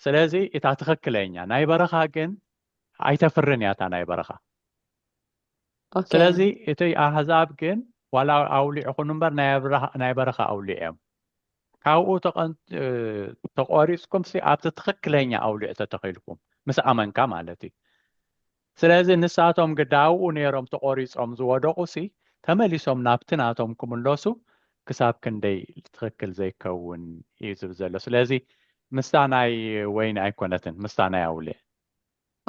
ስለዚ እታ ትኽክለኛ ናይ በረኻ ግን ኣይተፍርን ያታ ናይ በረኻ ስለዚ እቲ ኣሕዛብ ግን ዋላ ኣውሊዕ ይኹኑ እምበር ናይ በረኻ ኣውሊዕ እዮም ካብኡ ተቆሪፅኩም ኣብቲ ትኽክለኛ ኣውሊዕ ተተኺልኩም ምስ ኣመንካ ማለት እዩ ስለዚ ንሳቶም ግዳብኡ ነይሮም ተቆሪፆም ዝወደቑ ተመሊሶም ናብቲ ናቶም ክምለሱ ክሳብ ክንደይ ትኽክል ዘይከውን እዩ ዝብል ዘሎ ስለዚ ምስታ ናይ ወይኒ ኣይኮነትን ምስታ ናይ ኣውሊዕ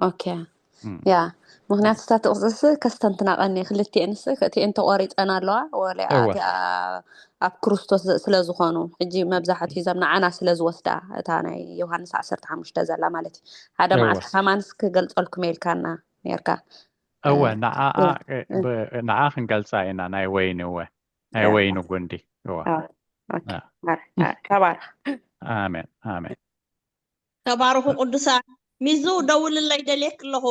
ኦኬ ያ ምክንያቱ ተተቕፅስ ከስተንትናቐኒ ክልቲአንስ እቲአን ተቆሪፀን ኣለዋ ወላ ኣብ ክርስቶስ ስለ ዝኾኑ ሕጂ መብዛሕትኡ ሂዞም ንዓና ስለ ዝወስዳ እታ ናይ ዮሃንስ 15 ዘላ ማለት እዩ ሓደ መዓልቲ ከማንስ ክገልፀልኩም የልካና ነርካ እወ ንዓ ክንገልፃ ኢና ናይ ወይኒ እወ ናይ ወይኒ ጉንዲ እወ ተባረኽ ኣሜን ኣሜን ተባረኹ ቅዱሳን ሚዙ ደውልለይ ደልየክ ኣለኹ